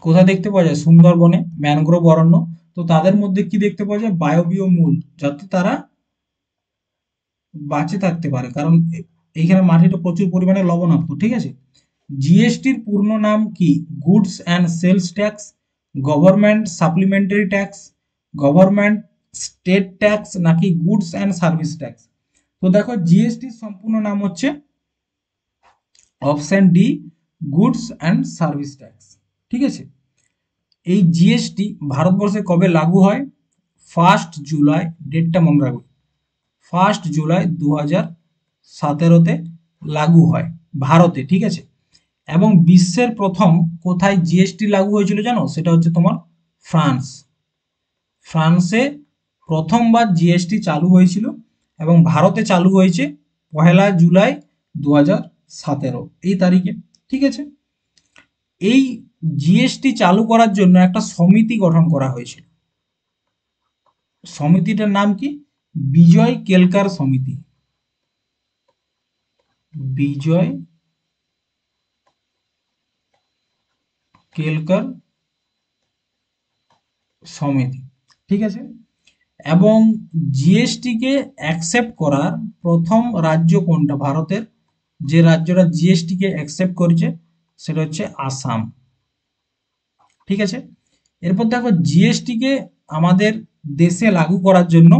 কোথায় দেখতে পাওয়া যায়? সুন্দরবনে ম্যানগ্রোভ অরণ্য। তো তাদের মধ্যে কি দেখতে পাওয়া যায়? বায়বীয় মূল, যাতে তারা বাঁচে থাকতে পারে, কারণ এইখানে মাটিটা প্রচুর পরিমাণে লবণাক্ত। ঠিক আছে, জিএসটির পূর্ণ নাম কি? Goods and sales tax, government supplementary tax, government state tax নাকি গুডস অ্যান্ড সার্ভিস ট্যাক্স? তো দেখো, জিএসটির সম্পূর্ণ নাম হচ্ছে option D, goods and service tax. ঠিক আছে, এই জিএসটি ভারতবর্ষে কবে লাগু হয়? 1 জুলাই, ডেটটা মনে রাখবে, 1 জুলাই 2017-তে লাগু হয় ভারতে। ঠিক আছে, এবং বিশ্বের প্রথম কোথায় জিএসটি লাগু হয়েছিল জানো? সেটা হচ্ছে তোমার ফ্রান্স। ফ্রান্সে প্রথমবার জিএসটি চালু হয়েছিল, এবং ভারতে চালু হয়েছে 1 জুলাই 2017 এই তারিখে। ঠিক আছে, এই জিএসটি চালু করার জন্য একটা সমিতি গঠন করা হয়েছিল। সমিতিটার নাম কি? বিজয় কেলকার সমিতি। বিজয় কেলকার সমিতি। ঠিক আছে, এবং জিএসটিকে অ্যাকসেপ্ট করার প্রথম রাজ্য কোনটা ভারতের? যে রাজ্যটা জিএসটিকে অ্যাকসেপ্ট করেছে সেটা হচ্ছে আসাম। ঠিক আছে, এরপর দেখো, জিএসটিকে আমাদের দেশে লাগু করার জন্য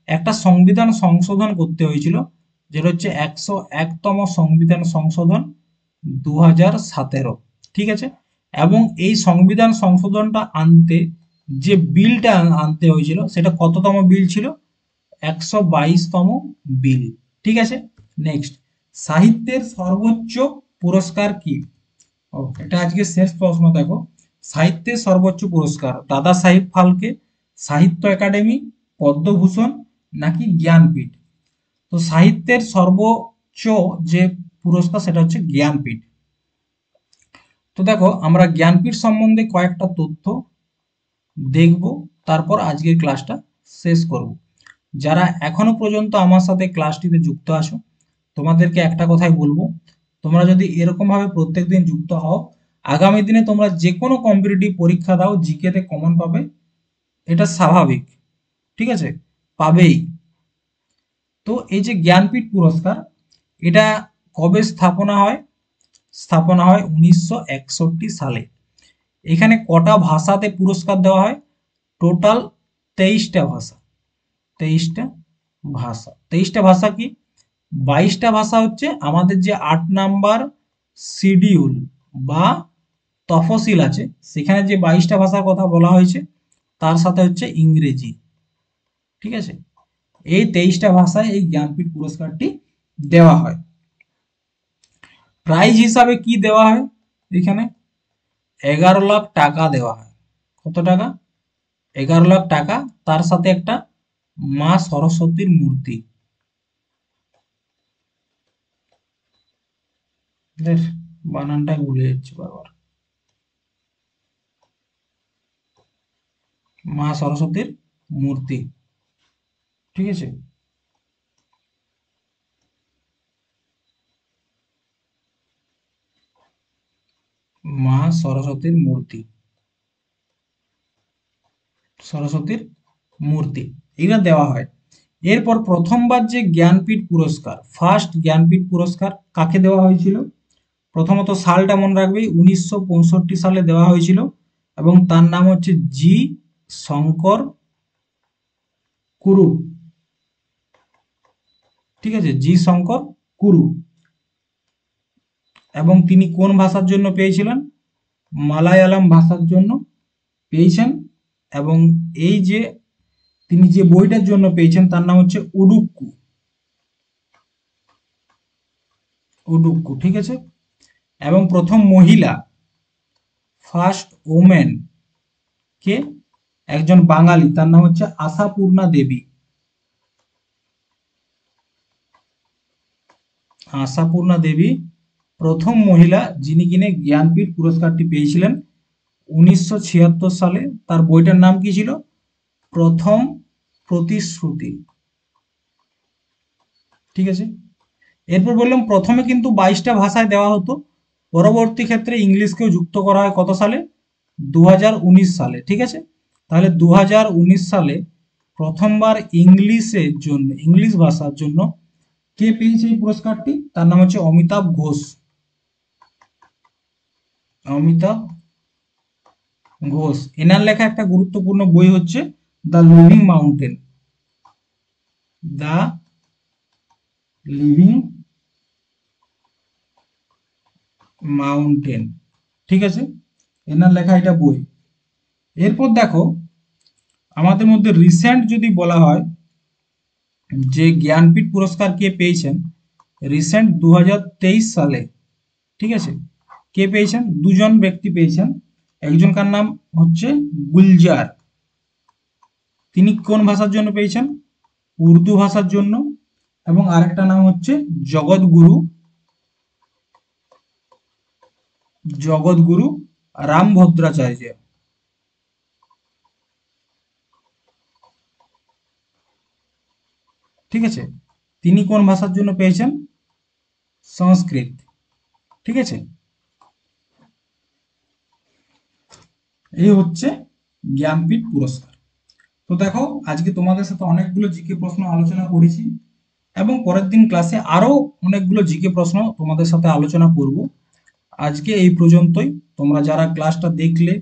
একটা সংবিধান সংশোধন করতে হয়েছিল, যেটা হচ্ছে 101তম সংবিধান সংশোধন 2017। ঠিক আছে, এবং এই সংবিধান সংশোধনটা আনতে যে বিলটা আনতে হয়েছিল, সেটা কততম বিল ছিল? 122তম বিল। ঠিক আছে, নেক্সট, সাহিত্যের সর্বোচ্চ পুরস্কার কি? ও, এটা আজকে শেষ প্রশ্ন। দেখো, সাহিত্যের সর্বোচ্চ পুরস্কার দাদা সাহেব ফালকে, সাহিত্য একাডেমি, পদ্মভূষণ নাকি জ্ঞানপীঠ? তো সাহিত্যের সর্বোচ্চ যে পুরস্কার সেটা হচ্ছে জ্ঞানপীঠ। তো দেখো, আমরা জ্ঞানপীঠ সম্বন্ধে কয়েকটা তথ্য দেখব, তারপর আজকের ক্লাসটা শেষ করব। যারা এখনো পর্যন্ত আমার সাথে ক্লাসটিতে যুক্ত আছো, তোমাদেরকে একটা কথাই বলবো, তোমরা যদি এরকম ভাবে প্রত্যেকদিন যুক্ত হও, আগামী দিনে তোমরা যে কোনো কম্পিটিটিভ পরীক্ষা দাও, জিকেতে কমন পাবে, এটা স্বাভাবিক। ঠিক আছে, পাবেই। তো এই যে জ্ঞানপীঠ পুরস্কার, এটা কবে স্থাপনা হয়? স্থাপনা হয় 1961 সালে। এখানে কটা ভাষাতে পুরস্কার দেওয়া হয়? টোটাল 23টা ভাষা। 23টা ভাষা। 23টা ভাষা কি? 22টা ভাষা হচ্ছে আমাদের যে 8 নাম্বার শিডিউল বা তফসিল আছে, সেখানে যে 22টা ভাষার কথা বলা হয়েছে, তার সাথে হচ্ছে ইংরেজি। ঠিক আছে, এই 23টা ভাষায় এই জ্ঞানপীঠ পুরস্কারটি দেওয়া হয়। প্রাইজ হিসাবে কি দেওয়া হয়? এখানে 11 লাখ টাকা দেওয়া হয়। কত টাকা? 11 লাখ টাকা, তার সাথে একটা মা সরস্বতীর মূর্তি। বেশ, বানানটাই ভুলে যাচ্ছি বারবার। মা সরস্বতীর মূর্তি। ঠিক আছে, মা সরস্বতীর মূর্তি। সরস্বতীর মূর্তি, এগুলো দেওয়া হয়। এরপর প্রথমবার যে জ্ঞানপীঠ পুরস্কার, ফার্স্ট জ্ঞানপীঠ পুরস্কার কাকে দেওয়া হয়েছিল? প্রথমত সালটা মনে রাখবে, 1965 সালে দেওয়া হয়েছিল এবং তার নাম হচ্ছে জি শঙ্কর কুরু। ঠিক আছে, জি শঙ্কর কুরু। এবং তিনি কোন ভাষার জন্য পেয়েছিলেন? মালায়ালাম ভাষার জন্য পেয়েছেন। এবং এই যে তিনি যে বইটার জন্য পেয়েছেন তার নাম হচ্ছে উডুক্কু। উডুক্কু, ঠিক আছে। এবং প্রথম মহিলা, ফার্স্ট ওমেন কে? একজন বাঙালি, তার নাম হচ্ছে আশাপূর্ণা দেবী। আশাপূর্ণা দেবী প্রথম মহিলা যিনি কিনে জ্ঞানপীঠ পুরস্কারটি পেয়েছিলেন 1976 সালে। তার বইটার নাম কি ছিল? প্রথম প্রতিশ্রুতি। ঠিক আছে। এরপর বললাম প্রথমে কিন্তু 22টা ভাষায় দেওয়া হতো, পরবর্তী ক্ষেত্রে ইংলিশকেও যুক্ত করা হয় কত সালে? 2019 সালে। ঠিক আছে, তাহলে 2019 সালে প্রথমবার ইংলিশের জন্য, ইংলিশ ভাষার জন্য কে পেয়েছে এই পুরস্কারটি? তার নাম হচ্ছে অমিতাভ ঘোষ। অমিতাভ ঘোষ। এনার লেখা একটা গুরুত্বপূর্ণ বই হচ্ছে the living mountain. The living mountain, ঠিক আছে, এনার লেখা এটা বই। এরপর দেখো আমাদের মধ্যে রিসেন্ট যদি বলা হয় যে জ্ঞানপীঠ পুরস্কার কে পেয়েছেন রিসেন্ট 2023 সালে, ঠিক আছে, কে পেয়েছেন? দুজন ব্যক্তি পেয়েছেন। একজনকার নাম হচ্ছে গুলজার, তিনি কোন ভাষার জন্য পেয়েছেন? উর্দু ভাষার জন্য। এবং আরেকটা নাম হচ্ছে জগৎগুরু, জগৎগুরু রামভদ্রাচার্য। ঠিক আছে, তিনি কোন ভাষার জন্য পেয়েছেন? সংস্কৃত। ঠিক আছে, এই হচ্ছে জ্ঞানপীঠ পুরস্কার। তো দেখো আজকে তোমাদের সাথে অনেকগুলো জিকে প্রশ্ন আলোচনা করেছি এবং পরের দিন ক্লাসে আরো অনেকগুলো জিকে প্রশ্ন তোমাদের সাথে আলোচনা করব। আজকে এই পর্যন্তই। তোমরা যারা ক্লাসটা দেখলে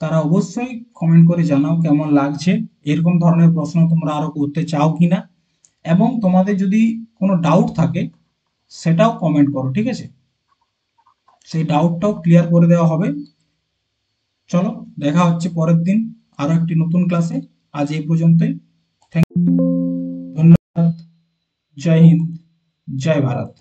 তারা অবশ্যই কমেন্ট করে জানাও কেমন লাগছে, এরকম ধরনের প্রশ্ন তোমরা আরো করতে চাও কিনা, এবং তোমাদের যদি কোনো ডাউট থাকে সেটাও কমেন্ট করো। ঠিক আছে, সেই ডাউটটাও ক্লিয়ার করে দেওয়া হবে। চলো দেখা হচ্ছে পরের দিন আরো একটি নতুন ক্লাসে। আজ এই পর্যন্তই। ধন্যবাদ। জয় হিন্দ, জয় ভারত।